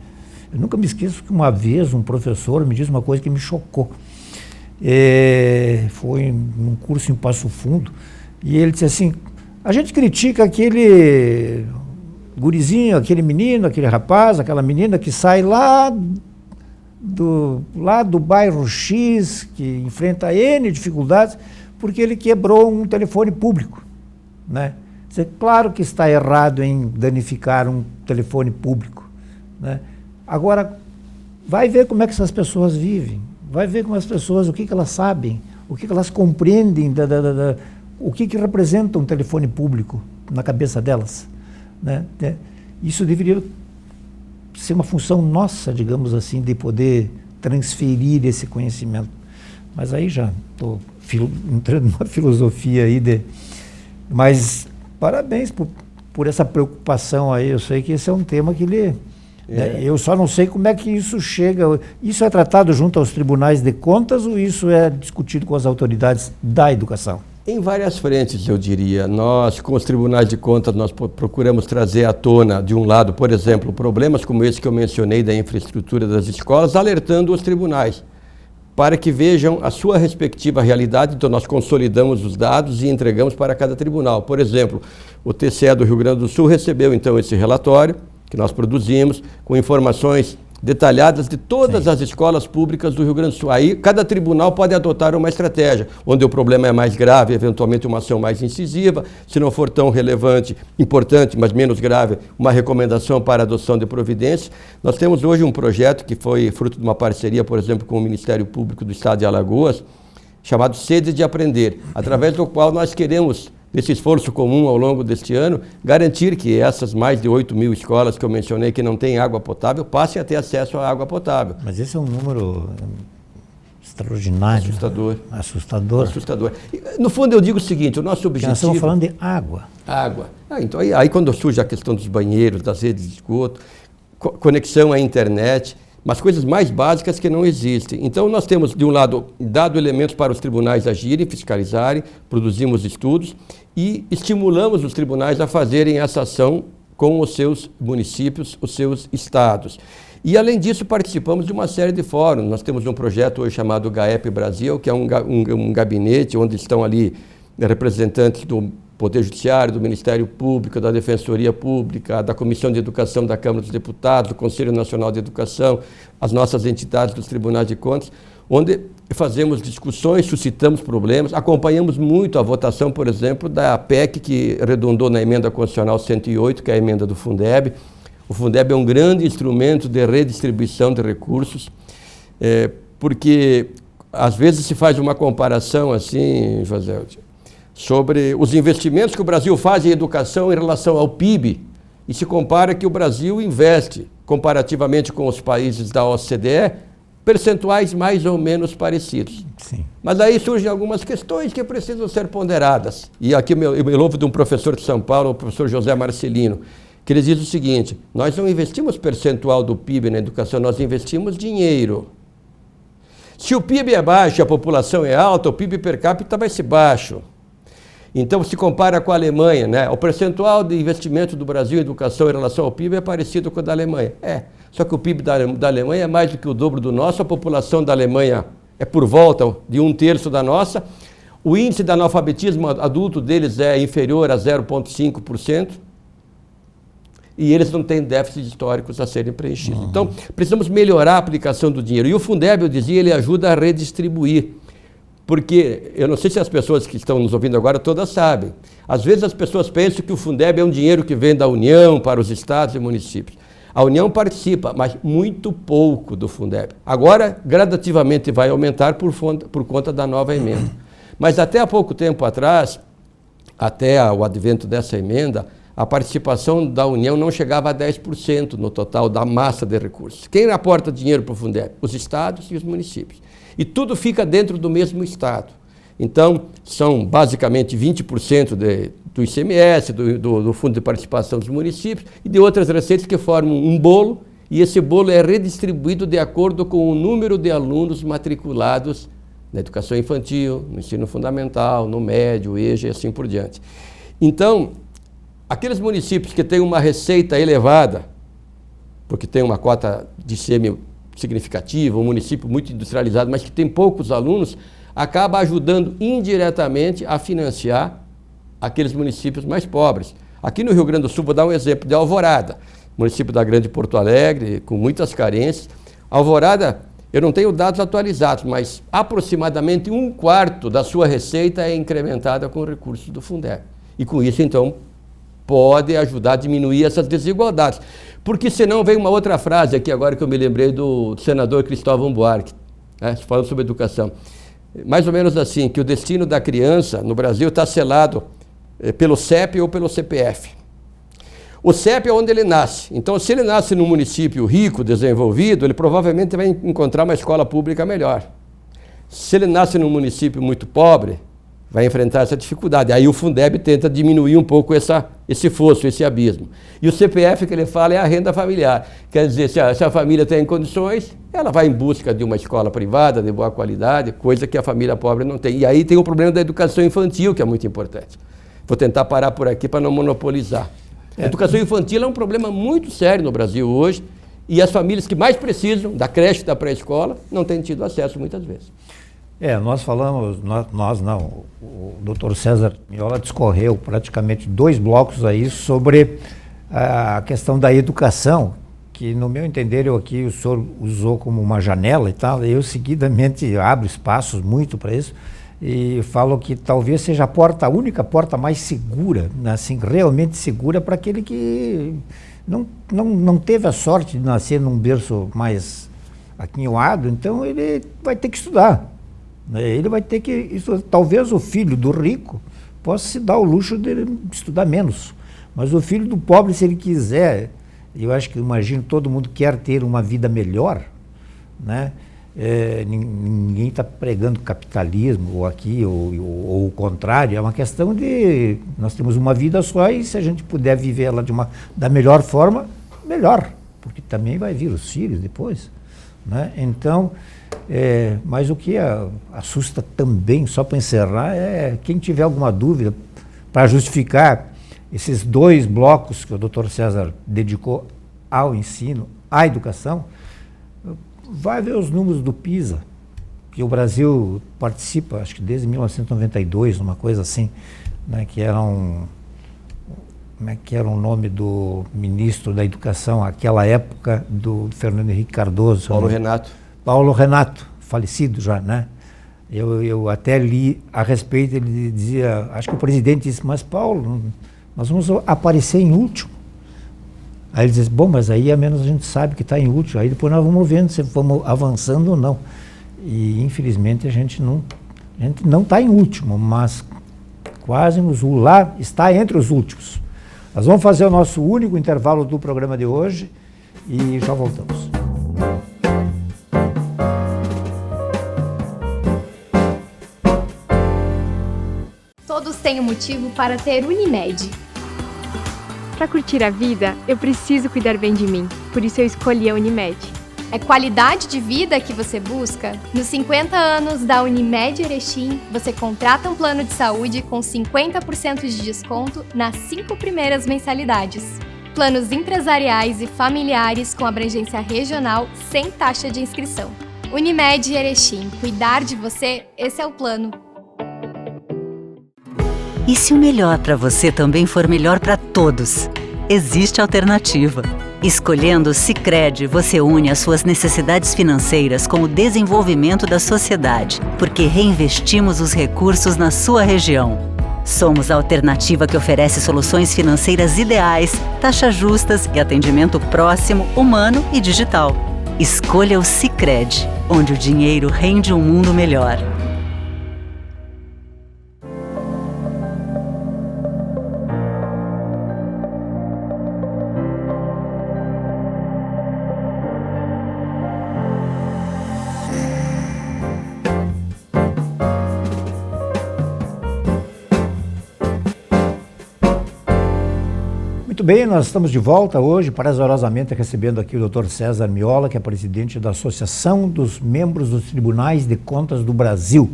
Eu nunca me esqueço que uma vez um professor me disse uma coisa que me chocou. Foi num curso em Passo Fundo e ele disse assim: a gente critica aquele gurizinho, aquele menino, aquele rapaz, aquela menina que sai lá do bairro X, que enfrenta N dificuldades, porque ele quebrou um telefone público, né? Claro que está errado em danificar um telefone público, né? Agora, vai ver como é que essas pessoas vivem, vai ver como as pessoas, o que elas sabem, o que elas compreendem, o que representa um telefone público na cabeça delas, né? Isso deveria ser uma função nossa, digamos assim, de poder transferir esse conhecimento. Mas aí já estou entrando numa filosofia aí mas parabéns por essa preocupação aí. Eu sei que esse é um tema que né, eu só não sei como é que isso chega. Isso é tratado junto aos tribunais de contas ou isso é discutido com as autoridades da educação? Em várias frentes, eu diria. Nós, com os tribunais de contas, nós procuramos trazer à tona, de um lado, por exemplo, problemas como esse que eu mencionei da infraestrutura das escolas, alertando os tribunais para que vejam a sua respectiva realidade. Então nós consolidamos os dados e entregamos para cada tribunal. Por exemplo, o TCE do Rio Grande do Sul recebeu então esse relatório que nós produzimos com informações detalhadas de todas as escolas públicas do Rio Grande do Sul. Aí cada tribunal pode adotar uma estratégia, onde o problema é mais grave, eventualmente uma ação mais incisiva, se não for tão relevante, importante, mas menos grave, uma recomendação para adoção de providências. Nós temos hoje um projeto que foi fruto de uma parceria, por exemplo, com o Ministério Público do Estado de Alagoas, chamado Sede de Aprender, através do qual nós queremos, nesse esforço comum ao longo deste ano, garantir que essas mais de 8 mil escolas que eu mencionei que não têm água potável passem a ter acesso à água potável. Mas esse é um número extraordinário. Assustador. Assustador. Assustador. No fundo eu digo o seguinte, o nosso objetivo... Nós estamos falando de água. Água. Então aí quando surge a questão dos banheiros, das redes de esgoto, conexão à internet, mas coisas mais básicas que não existem. Então nós temos, de um lado, dado elementos para os tribunais agirem, fiscalizarem, produzimos estudos e estimulamos os tribunais a fazerem essa ação com os seus municípios, os seus estados. E além disso participamos de uma série de fóruns. Nós temos um projeto hoje chamado GAEP Brasil, que é um gabinete onde estão ali representantes do Poder Judiciário, do Ministério Público, da Defensoria Pública, da Comissão de Educação da Câmara dos Deputados, do Conselho Nacional de Educação, as nossas entidades dos Tribunais de Contas, onde fazemos discussões, suscitamos problemas, acompanhamos muito a votação, por exemplo, da PEC que redundou na Emenda Constitucional 108, que é a emenda do Fundeb, O Fundeb é um grande instrumento de redistribuição de recursos, porque às vezes se faz uma comparação assim, José, sobre os investimentos que o Brasil faz em educação em relação ao PIB, e se compara que o Brasil investe, comparativamente com os países da OCDE, percentuais mais ou menos parecidos. Sim. Mas aí surgem algumas questões que precisam ser ponderadas. E aqui eu me louvo de um professor de São Paulo, o professor José Marcelino, que ele diz o seguinte: nós não investimos percentual do PIB na educação, nós investimos dinheiro. Se o PIB é baixo e a população é alta, o PIB per capita vai ser baixo. Então, se compara com a Alemanha, né? O percentual de investimento do Brasil em educação em relação ao PIB é parecido com o da Alemanha. Só que o PIB da Alemanha é mais do que o dobro do nosso, a população da Alemanha é por volta de 1/3 da nossa, o índice de analfabetismo adulto deles é inferior a 0,5%, e eles não têm déficits históricos a serem preenchidos. Então, precisamos melhorar a aplicação do dinheiro. E o Fundeb, eu dizia, ele ajuda a redistribuir. Porque, eu não sei se as pessoas que estão nos ouvindo agora todas sabem, às vezes as pessoas pensam que o Fundeb é um dinheiro que vem da União para os estados e municípios. A União participa, mas muito pouco do Fundeb. Agora, gradativamente vai aumentar por conta da nova emenda. Mas até há pouco tempo atrás, até o advento dessa emenda, a participação da União não chegava a 10% no total da massa de recursos. Quem aporta dinheiro para o Fundeb? Os estados e os municípios. E tudo fica dentro do mesmo estado. Então, são basicamente 20% do ICMS, do Fundo de Participação dos Municípios e de outras receitas que formam um bolo, e esse bolo é redistribuído de acordo com o número de alunos matriculados na educação infantil, no ensino fundamental, no médio, EJA e assim por diante. Então, aqueles municípios que têm uma receita elevada, porque tem uma cota de ICM significativa, um município muito industrializado, mas que tem poucos alunos, acaba ajudando indiretamente a financiar aqueles municípios mais pobres. Aqui no Rio Grande do Sul, vou dar um exemplo de Alvorada, município da Grande Porto Alegre, com muitas carências. Alvorada, eu não tenho dados atualizados, mas aproximadamente 1/4 da sua receita é incrementada com recursos do Fundeb. E com isso, então, pode ajudar a diminuir essas desigualdades. Porque senão vem uma outra frase aqui agora que eu me lembrei do senador Cristóvão Buarque, falando sobre educação. Mais ou menos assim, que o destino da criança no Brasil está selado pelo CEP ou pelo CPF. O CEP é onde ele nasce. Então, se ele nasce num município rico, desenvolvido, ele provavelmente vai encontrar uma escola pública melhor. Se ele nasce num município muito pobre, vai enfrentar essa dificuldade. Aí o Fundeb tenta diminuir um pouco esse fosso, esse abismo. E o CPF que ele fala é a renda familiar. Quer dizer, se a família tem condições, ela vai em busca de uma escola privada, de boa qualidade, coisa que a família pobre não tem. E aí tem o problema da educação infantil, que é muito importante. Vou tentar parar por aqui para não monopolizar. A educação infantil é um problema muito sério no Brasil hoje, e as famílias que mais precisam, da creche e da pré-escola, não têm tido acesso muitas vezes. Nós falamos, nós não, o doutor César Miola discorreu praticamente 2 blocos aí sobre a questão da educação, que no meu entender o senhor usou como uma janela e tal, eu seguidamente abro espaços muito para isso e falo que talvez seja a única porta mais segura, assim, realmente segura para aquele que não teve a sorte de nascer num berço mais aquinhoado, então ele vai ter que estudar. Ele vai ter que estudar. Talvez o filho do rico possa se dar o luxo de estudar menos, mas o filho do pobre, se ele quiser, eu acho que, imagino, todo mundo quer ter uma vida melhor, né? Ninguém está pregando capitalismo ou aqui, ou o contrário, é uma questão de nós temos uma vida só e se a gente puder viver ela da melhor forma, melhor, porque também vai vir os filhos depois, né? Então, mas o que assusta também, só para encerrar, é quem tiver alguma dúvida para justificar esses 2 blocos que o Dr. César dedicou ao ensino, à educação, vai ver os números do PISA, que o Brasil participa, acho que desde 1992, uma coisa assim, né, que era como é que era o nome do ministro da Educação, aquela época do Fernando Henrique Cardoso? Paulo Renato, falecido já, né? Eu até li a respeito, ele dizia, acho que o presidente disse, mas Paulo, nós vamos aparecer em último. Aí eles dizem, bom, mas aí a menos a gente sabe que está em último, aí depois nós vamos vendo se vamos avançando ou não. E infelizmente a gente não está em último, mas quase lá está entre os últimos. Nós vamos fazer o nosso único intervalo do programa de hoje e já voltamos. Todos têm um motivo para ter Unimed. Para curtir a vida, eu preciso cuidar bem de mim. Por isso eu escolhi a Unimed. É qualidade de vida que você busca? Nos 50 anos da Unimed Erechim, você contrata um plano de saúde com 50% de desconto nas 5 primeiras mensalidades. Planos empresariais e familiares com abrangência regional sem taxa de inscrição. Unimed Erechim, cuidar de você, esse é o plano. E se o melhor para você também for melhor para todos? Existe alternativa. Escolhendo o Sicredi, você une as suas necessidades financeiras com o desenvolvimento da sociedade, porque reinvestimos os recursos na sua região. Somos a alternativa que oferece soluções financeiras ideais, taxas justas e atendimento próximo, humano e digital. Escolha o Sicredi, onde o dinheiro rende um mundo melhor. Muito bem, nós estamos de volta hoje, prazerosamente recebendo aqui o Dr. César Miola, que é presidente da Associação dos Membros dos Tribunais de Contas do Brasil,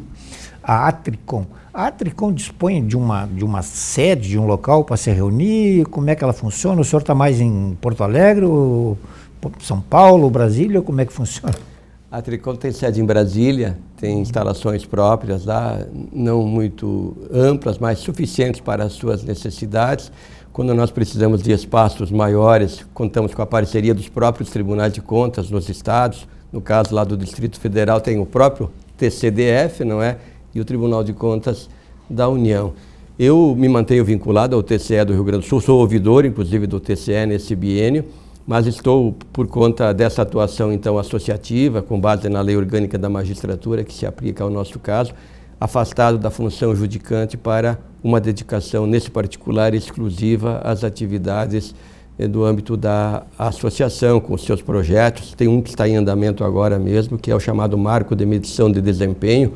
a Atricom. A Atricom dispõe de uma sede, de um local para se reunir. Como é que ela funciona? O senhor está mais em Porto Alegre, ou São Paulo, Brasília, como é que funciona? A Atricom tem sede em Brasília, tem instalações próprias lá, não muito amplas, mas suficientes para as suas necessidades. Quando nós precisamos de espaços maiores, contamos com a parceria dos próprios tribunais de contas nos estados. No caso lá do Distrito Federal tem o próprio TCDF, não é? E o Tribunal de Contas da União. Eu me mantenho vinculado ao TCE do Rio Grande do Sul, sou ouvidor, inclusive, do TCE nesse biênio, mas estou, por conta dessa atuação, então, associativa, com base na Lei Orgânica da Magistratura, que se aplica ao nosso caso, afastado da função judicante para uma dedicação, nesse particular, exclusiva às atividades do âmbito da associação, com os seus projetos. Tem um que está em andamento agora mesmo, que é o chamado Marco de Medição de Desempenho.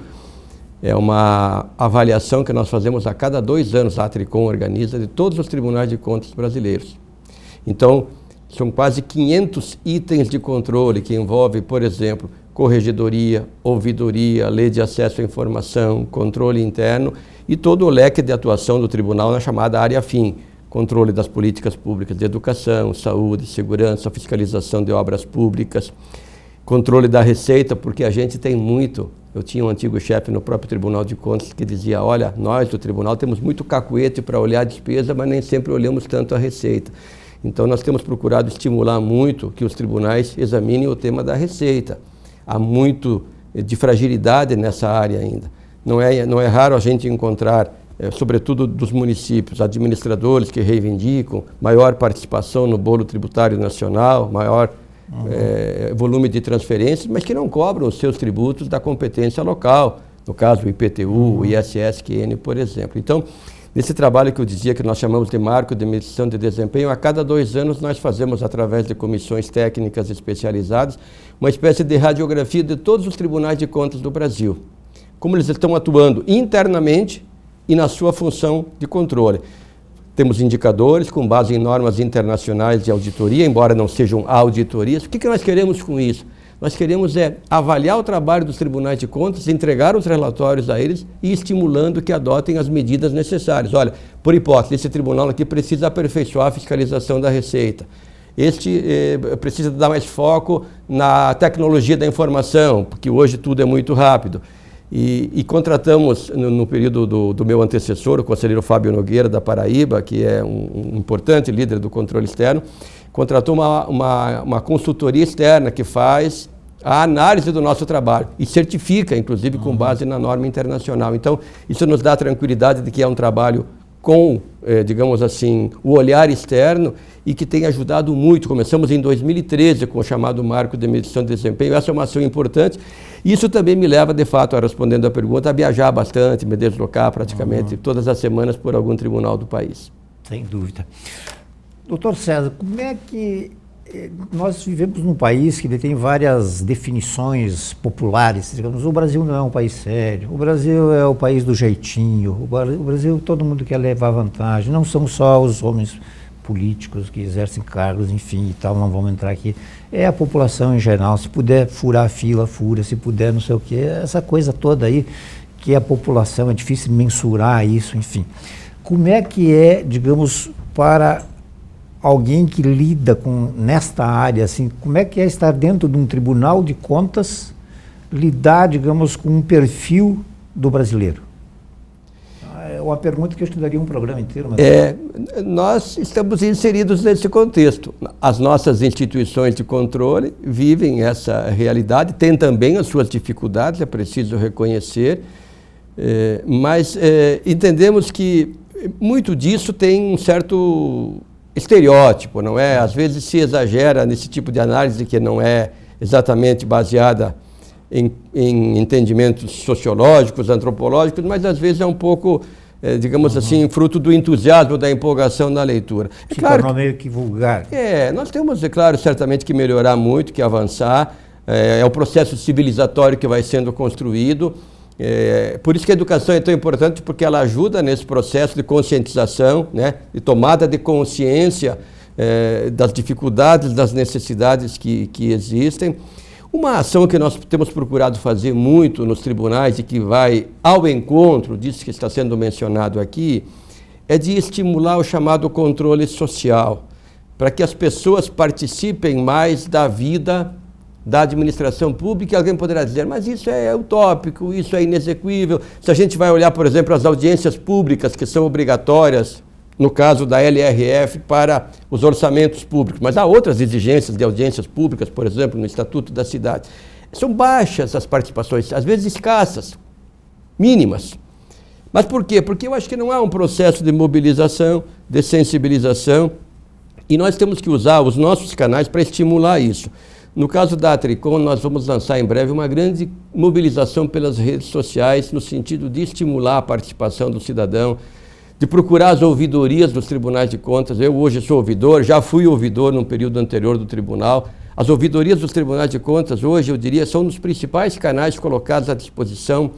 É uma avaliação que nós fazemos a cada 2 anos, a Atricom organiza, de todos os tribunais de contas brasileiros. Então, são quase 500 itens de controle que envolvem, por exemplo, corregedoria, ouvidoria, lei de acesso à informação, controle interno e todo o leque de atuação do tribunal na chamada área fim, controle das políticas públicas de educação, saúde, segurança, fiscalização de obras públicas, controle da receita, porque a gente tem muito. Eu tinha um antigo chefe no próprio Tribunal de Contas que dizia, olha, nós do tribunal temos muito cacuete para olhar a despesa, mas nem sempre olhamos tanto a receita. Então nós temos procurado estimular muito que os tribunais examinem o tema da receita. Há muito de fragilidade nessa área ainda. Não é raro a gente encontrar, sobretudo dos municípios, administradores que reivindicam maior participação no bolo tributário nacional, maior volume de transferências, mas que não cobram os seus tributos da competência local, no caso o IPTU, o ISSQN, por exemplo. Então, nesse trabalho que eu dizia que nós chamamos de Marco de Medição de Desempenho, a cada 2 anos nós fazemos, através de comissões técnicas especializadas, uma espécie de radiografia de todos os tribunais de contas do Brasil. Como eles estão atuando internamente e na sua função de controle. Temos indicadores com base em normas internacionais de auditoria, embora não sejam auditorias. O que nós queremos com isso? Nós queremos avaliar o trabalho dos tribunais de contas, entregar os relatórios a eles e estimulando que adotem as medidas necessárias. Olha, por hipótese, esse tribunal aqui precisa aperfeiçoar a fiscalização da receita. Este precisa dar mais foco na tecnologia da informação, porque hoje tudo é muito rápido. E contratamos, no período do meu antecessor, o conselheiro Fábio Nogueira, da Paraíba, que é um importante líder do controle externo, contratou uma consultoria externa que faz a análise do nosso trabalho e certifica, inclusive, com base na norma internacional. Então, isso nos dá a tranquilidade de que é um trabalho com, digamos assim, o olhar externo e que tem ajudado muito. Começamos em 2013 com o chamado Marco de Medição de Desempenho. Essa é uma ação importante. Isso também me leva, de fato, respondendo à pergunta, a viajar bastante, me deslocar praticamente todas as semanas por algum tribunal do país. Sem dúvida. Doutor César, como é que nós vivemos num país que tem várias definições populares? Digamos, o Brasil não é um país sério, o Brasil é o país do jeitinho, o Brasil todo mundo quer levar vantagem, não são só os homens políticos que exercem cargos, enfim, e tal, não vamos entrar aqui. É a população em geral, se puder furar a fila, fura, se puder não sei o quê, essa coisa toda aí, que a população, é difícil mensurar isso, enfim. Como é que é, digamos, para alguém que lida nesta área, assim, como é que é estar dentro de um tribunal de contas, lidar, digamos, com um perfil do brasileiro? É uma pergunta que eu estudaria um programa inteiro. Mas... nós estamos inseridos nesse contexto. As nossas instituições de controle vivem essa realidade, têm também as suas dificuldades, é preciso reconhecer, mas entendemos que muito disso tem um certo estereótipo, não é? Às vezes se exagera nesse tipo de análise que não é exatamente baseada em entendimentos sociológicos, antropológicos, mas às vezes é um pouco, digamos assim, fruto do entusiasmo, da empolgação na leitura. Se tornou meio que vulgar. Nós temos, é claro, certamente que melhorar muito, que avançar. É o processo civilizatório que vai sendo construído. Por isso que a educação é tão importante, porque ela ajuda nesse processo de conscientização, né, de tomada de consciência das dificuldades, das necessidades que existem. Uma ação que nós temos procurado fazer muito nos tribunais e que vai ao encontro disso que está sendo mencionado aqui, é de estimular o chamado controle social, para que as pessoas participem mais da vida da administração pública. Alguém poderá dizer, mas isso é utópico, isso é inexequível. Se a gente vai olhar, por exemplo, as audiências públicas que são obrigatórias, no caso da LRF, para os orçamentos públicos, mas há outras exigências de audiências públicas, por exemplo, no Estatuto da Cidade. São baixas as participações, às vezes escassas, mínimas. Mas por quê? Porque eu acho que não há um processo de mobilização, de sensibilização, e nós temos que usar os nossos canais para estimular isso. No caso da Atricom, nós vamos lançar em breve uma grande mobilização pelas redes sociais, no sentido de estimular a participação do cidadão, de procurar as ouvidorias dos tribunais de contas. Eu hoje sou ouvidor, já fui ouvidor no período anterior do tribunal. As ouvidorias dos tribunais de contas hoje, eu diria, são um dos principais canais colocados à disposição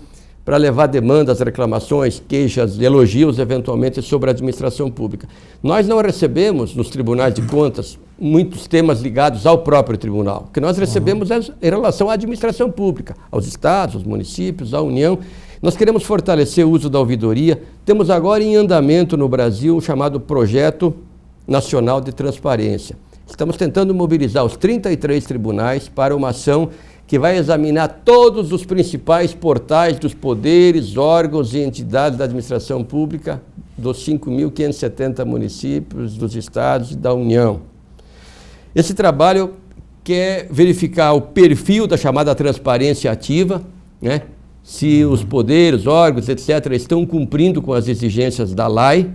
para levar demandas, reclamações, queixas, elogios, eventualmente, sobre a administração pública. Nós não recebemos nos tribunais de contas muitos temas ligados ao próprio tribunal. O que nós recebemos é em relação à administração pública, aos estados, aos municípios, à União. Nós queremos fortalecer o uso da ouvidoria. Temos agora em andamento no Brasil o chamado Projeto Nacional de Transparência. Estamos tentando mobilizar os 33 tribunais para uma ação que vai examinar todos os principais portais dos poderes, órgãos e entidades da administração pública dos 5.570 municípios, dos estados e da União. Esse trabalho quer verificar o perfil da chamada transparência ativa, né? Se os poderes, órgãos, etc., estão cumprindo com as exigências da lei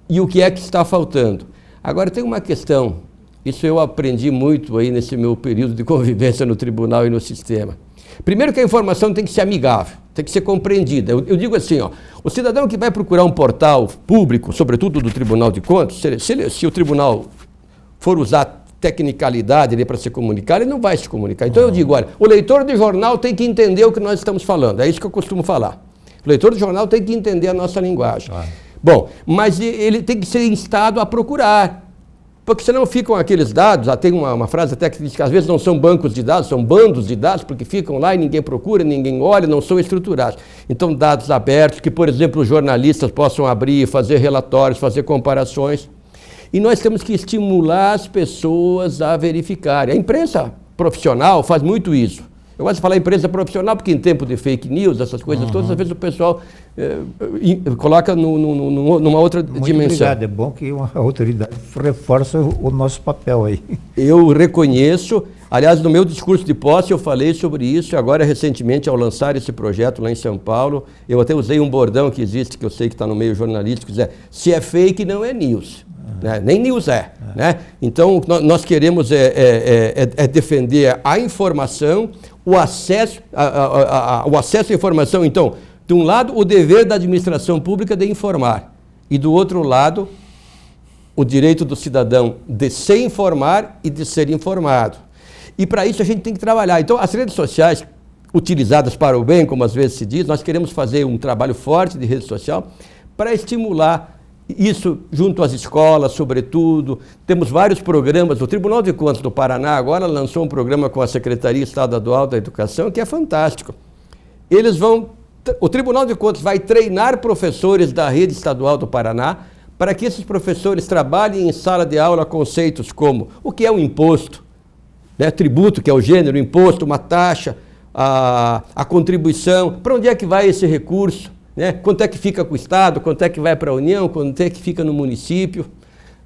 e o que é que está faltando. Agora, tem uma questão, isso eu aprendi muito aí nesse meu período de convivência no tribunal e no sistema. Primeiro que a informação tem que ser amigável, tem que ser compreendida. Eu digo assim, ó, o cidadão que vai procurar um portal público, sobretudo do Tribunal de Contas, se o tribunal for usar tecnicalidade para se comunicar, ele não vai se comunicar. Então eu digo, olha, o leitor de jornal tem que entender o que nós estamos falando, é isso que eu costumo falar. O leitor de jornal tem que entender a nossa linguagem. Bom, mas ele tem que ser instado a procurar, porque senão ficam aqueles dados, tem uma frase até que diz que às vezes não são bancos de dados, são bandos de dados, porque ficam lá e ninguém procura, ninguém olha, não são estruturados. Então dados abertos, que por exemplo os jornalistas possam abrir, fazer relatórios, fazer comparações. E nós temos que estimular as pessoas a verificarem. A imprensa profissional faz muito isso. Eu gosto de falar imprensa profissional porque em tempo de fake news, essas coisas todas, às vezes o pessoal coloca numa outra dimensão. Obrigado. É bom que uma autoridade reforça o nosso papel aí. Eu reconheço Aliás, no meu discurso de posse eu falei sobre isso, agora recentemente ao lançar esse projeto lá em São Paulo, eu até usei um bordão que existe, que eu sei que está no meio jornalístico, que diz, se é fake não é news, né? Nem news é. Né? Então nós queremos defender a informação, o acesso à informação. Então, de um lado, o dever da administração pública de informar, e do outro lado, o direito do cidadão de se informar e de ser informado. E para isso a gente tem que trabalhar. Então, as redes sociais, utilizadas para o bem, como às vezes se diz, nós queremos fazer um trabalho forte de rede social para estimular isso junto às escolas, sobretudo. Temos vários programas. O Tribunal de Contas do Paraná agora lançou um programa com a Secretaria Estadual da Educação, que é fantástico. O Tribunal de Contas vai treinar professores da rede estadual do Paraná para que esses professores trabalhem em sala de aula conceitos como o que é o imposto, né? Tributo, que é o gênero, imposto, uma taxa, a contribuição, para onde é que vai esse recurso, né? Quanto é que fica com o Estado, quanto é que vai para a União, quanto é que fica no município,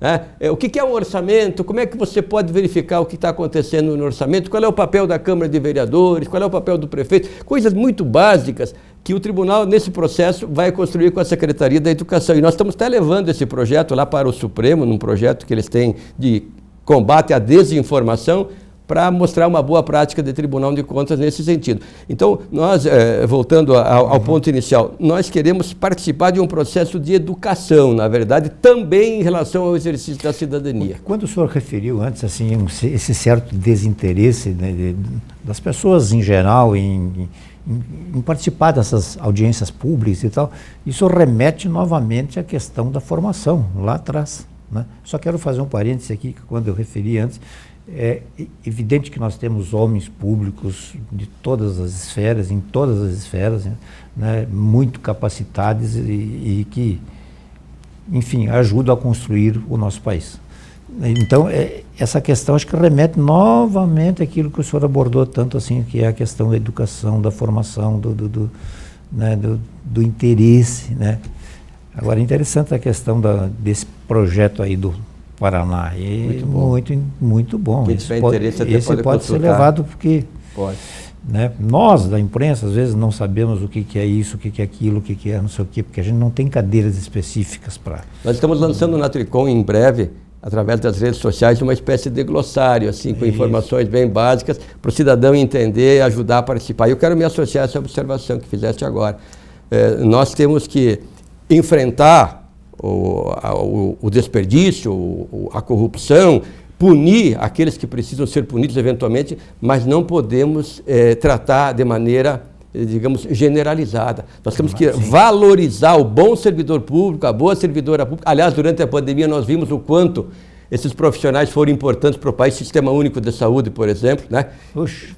né? O que é um orçamento, como é que você pode verificar o que está acontecendo no orçamento, qual é o papel da Câmara de Vereadores, qual é o papel do prefeito, coisas muito básicas que o tribunal, nesse processo, vai construir com a Secretaria da Educação. E nós estamos até levando esse projeto lá para o Supremo, num projeto que eles têm de combate à desinformação, para mostrar uma boa prática de Tribunal de Contas nesse sentido. Então, nós, voltando ao ponto inicial, nós queremos participar de um processo de educação, na verdade, também em relação ao exercício da cidadania. Quando o senhor referiu antes, assim, esse certo desinteresse, né, das pessoas em geral em participar dessas audiências públicas e tal, isso remete novamente à questão da formação, lá atrás, né? Só quero fazer um parêntese aqui, que quando eu referi antes, é evidente que nós temos homens públicos de todas as esferas, em todas as esferas, né, muito capacitados e que, enfim, ajudam a construir o nosso país. Então, essa questão acho que remete novamente àquilo que o senhor abordou tanto assim, que é a questão da educação, da formação, do interesse, né? Agora, interessante a questão desse projeto aí do Paraná. Muito bom. Esse pode ser levado porque né, nós da imprensa às vezes não sabemos o que é isso, o que é aquilo, o que é não sei o quê, porque a gente não tem cadeiras específicas para... Nós estamos lançando na Tricom em breve, através das redes sociais, uma espécie de glossário, assim, com informações bem básicas, para o cidadão entender e ajudar a participar. Eu quero me associar a essa observação que fizeste agora. Nós temos que enfrentar o desperdício, a corrupção, punir aqueles que precisam ser punidos eventualmente, mas não podemos tratar de maneira, digamos, generalizada. Nós temos que valorizar o bom servidor público, a boa servidora pública. Aliás, durante a pandemia nós vimos o quanto esses profissionais foram importantes para o país. Sistema Único de Saúde, por exemplo, né?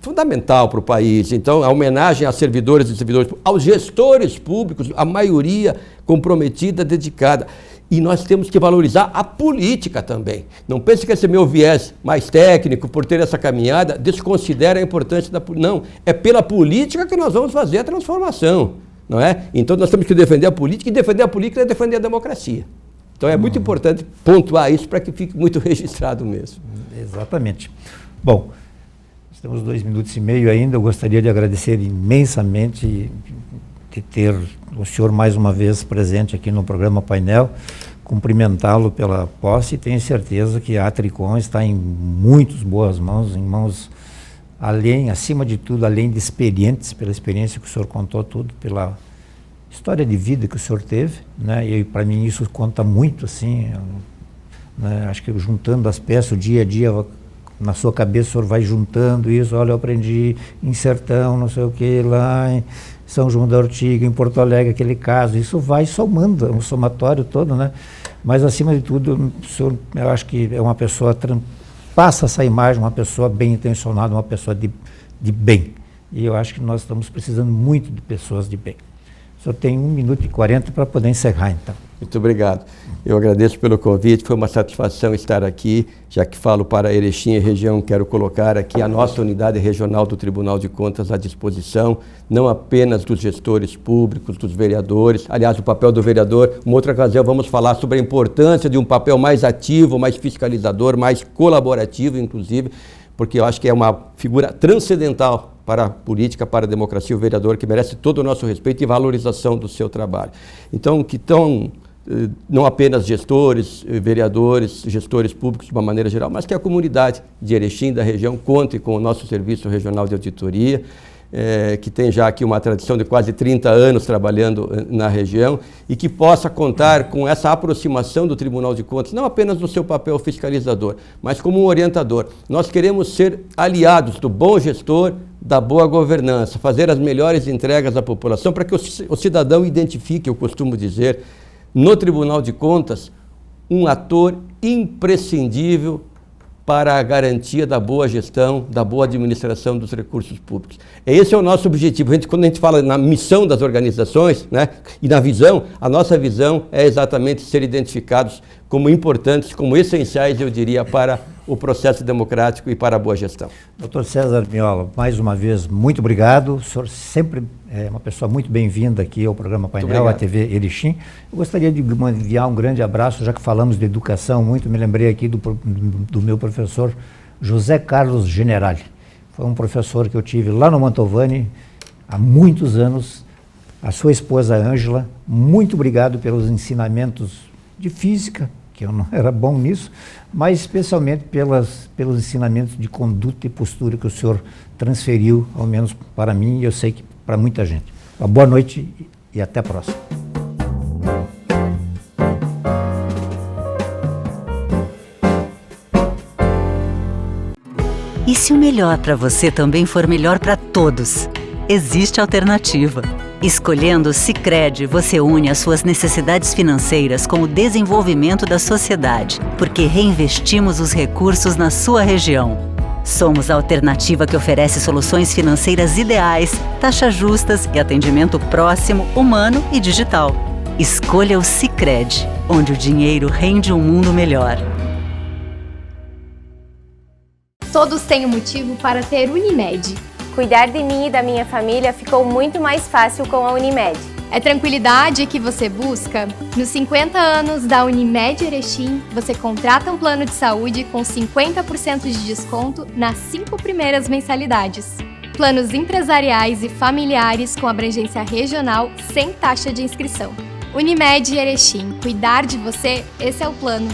Fundamental para o país. Então, a homenagem a servidores e servidores públicos, aos gestores públicos, a maioria comprometida, dedicada. E nós temos que valorizar a política também. Não pense que esse meu viés mais técnico, por ter essa caminhada, desconsidera a importância da política. Não, é pela política que nós vamos fazer a transformação, não é? Então nós temos que defender a política, e defender a política é defender a democracia. Então é muito importante pontuar isso para que fique muito registrado mesmo. Exatamente. Bom, nós temos 2 minutos e meio ainda. Eu gostaria de agradecer imensamente de ter o senhor mais uma vez presente aqui no programa Painel, cumprimentá-lo pela posse e tenho certeza que a Tricom está em muitas boas mãos, em mãos acima de tudo, além de experientes, pela experiência que o senhor contou tudo, pela história de vida que o senhor teve, né? E para mim isso conta muito, assim, né? Acho que juntando as peças, o dia a dia, na sua cabeça o senhor vai juntando isso. Olha, eu aprendi em Sertão, não sei o que, lá em São João da Ortiga, em Porto Alegre, aquele caso, isso vai somando, é um somatório todo, né? Mas acima de tudo, o senhor, eu acho que é uma pessoa, passa essa imagem, uma pessoa bem intencionada, uma pessoa de bem. E eu acho que nós estamos precisando muito de pessoas de bem. O senhor tem 1 minuto e 40 para poder encerrar, então. Muito obrigado. Eu agradeço pelo convite, foi uma satisfação estar aqui, já que falo para Erechim e região, quero colocar aqui a nossa unidade regional do Tribunal de Contas à disposição, não apenas dos gestores públicos, dos vereadores. Aliás, o papel do vereador, uma outra ocasião vamos falar sobre a importância de um papel mais ativo, mais fiscalizador, mais colaborativo, inclusive, porque eu acho que é uma figura transcendental para a política, para a democracia, o vereador, que merece todo o nosso respeito e valorização do seu trabalho. Então, que estão não apenas gestores, vereadores, gestores públicos de uma maneira geral, mas que a comunidade de Erechim, da região, conte com o nosso Serviço Regional de Auditoria, que tem já aqui uma tradição de quase 30 anos trabalhando na região e que possa contar com essa aproximação do Tribunal de Contas, não apenas no seu papel fiscalizador, mas como um orientador. Nós queremos ser aliados do bom gestor, da boa governança, fazer as melhores entregas à população para que o cidadão identifique, eu costumo dizer, no Tribunal de Contas, um ator imprescindível para a garantia da boa gestão, da boa administração dos recursos públicos. Esse é o nosso objetivo. Quando a gente fala na missão das organizações, né, e na visão, a nossa visão é exatamente ser identificados como importantes, como essenciais, eu diria, para o processo democrático e para a boa gestão. Doutor César Miola, mais uma vez, muito obrigado. O senhor sempre é uma pessoa muito bem-vinda aqui ao programa Painel, à TV Erechim. Eu gostaria de enviar um grande abraço, já que falamos de educação muito, me lembrei aqui do meu professor José Carlos Generali. Foi um professor que eu tive lá no Mantovani há muitos anos. A sua esposa Ângela, muito obrigado pelos ensinamentos de física, que eu não era bom nisso, mas especialmente pelos ensinamentos de conduta e postura que o senhor transferiu, ao menos para mim, e eu sei que para muita gente. Uma boa noite e até a próxima. E se o melhor para você também for melhor para todos? Existe alternativa. Escolhendo o Sicredi, você une as suas necessidades financeiras com o desenvolvimento da sociedade, porque reinvestimos os recursos na sua região. Somos a alternativa que oferece soluções financeiras ideais, taxas justas e atendimento próximo, humano e digital. Escolha o Sicredi, onde o dinheiro rende um mundo melhor. Todos têm um motivo para ter Unimed. Cuidar de mim e da minha família ficou muito mais fácil com a Unimed. É tranquilidade que você busca? Nos 50 anos da Unimed Erechim, você contrata um plano de saúde com 50% de desconto nas 5 primeiras mensalidades. Planos empresariais e familiares com abrangência regional sem taxa de inscrição. Unimed Erechim, cuidar de você, esse é o plano.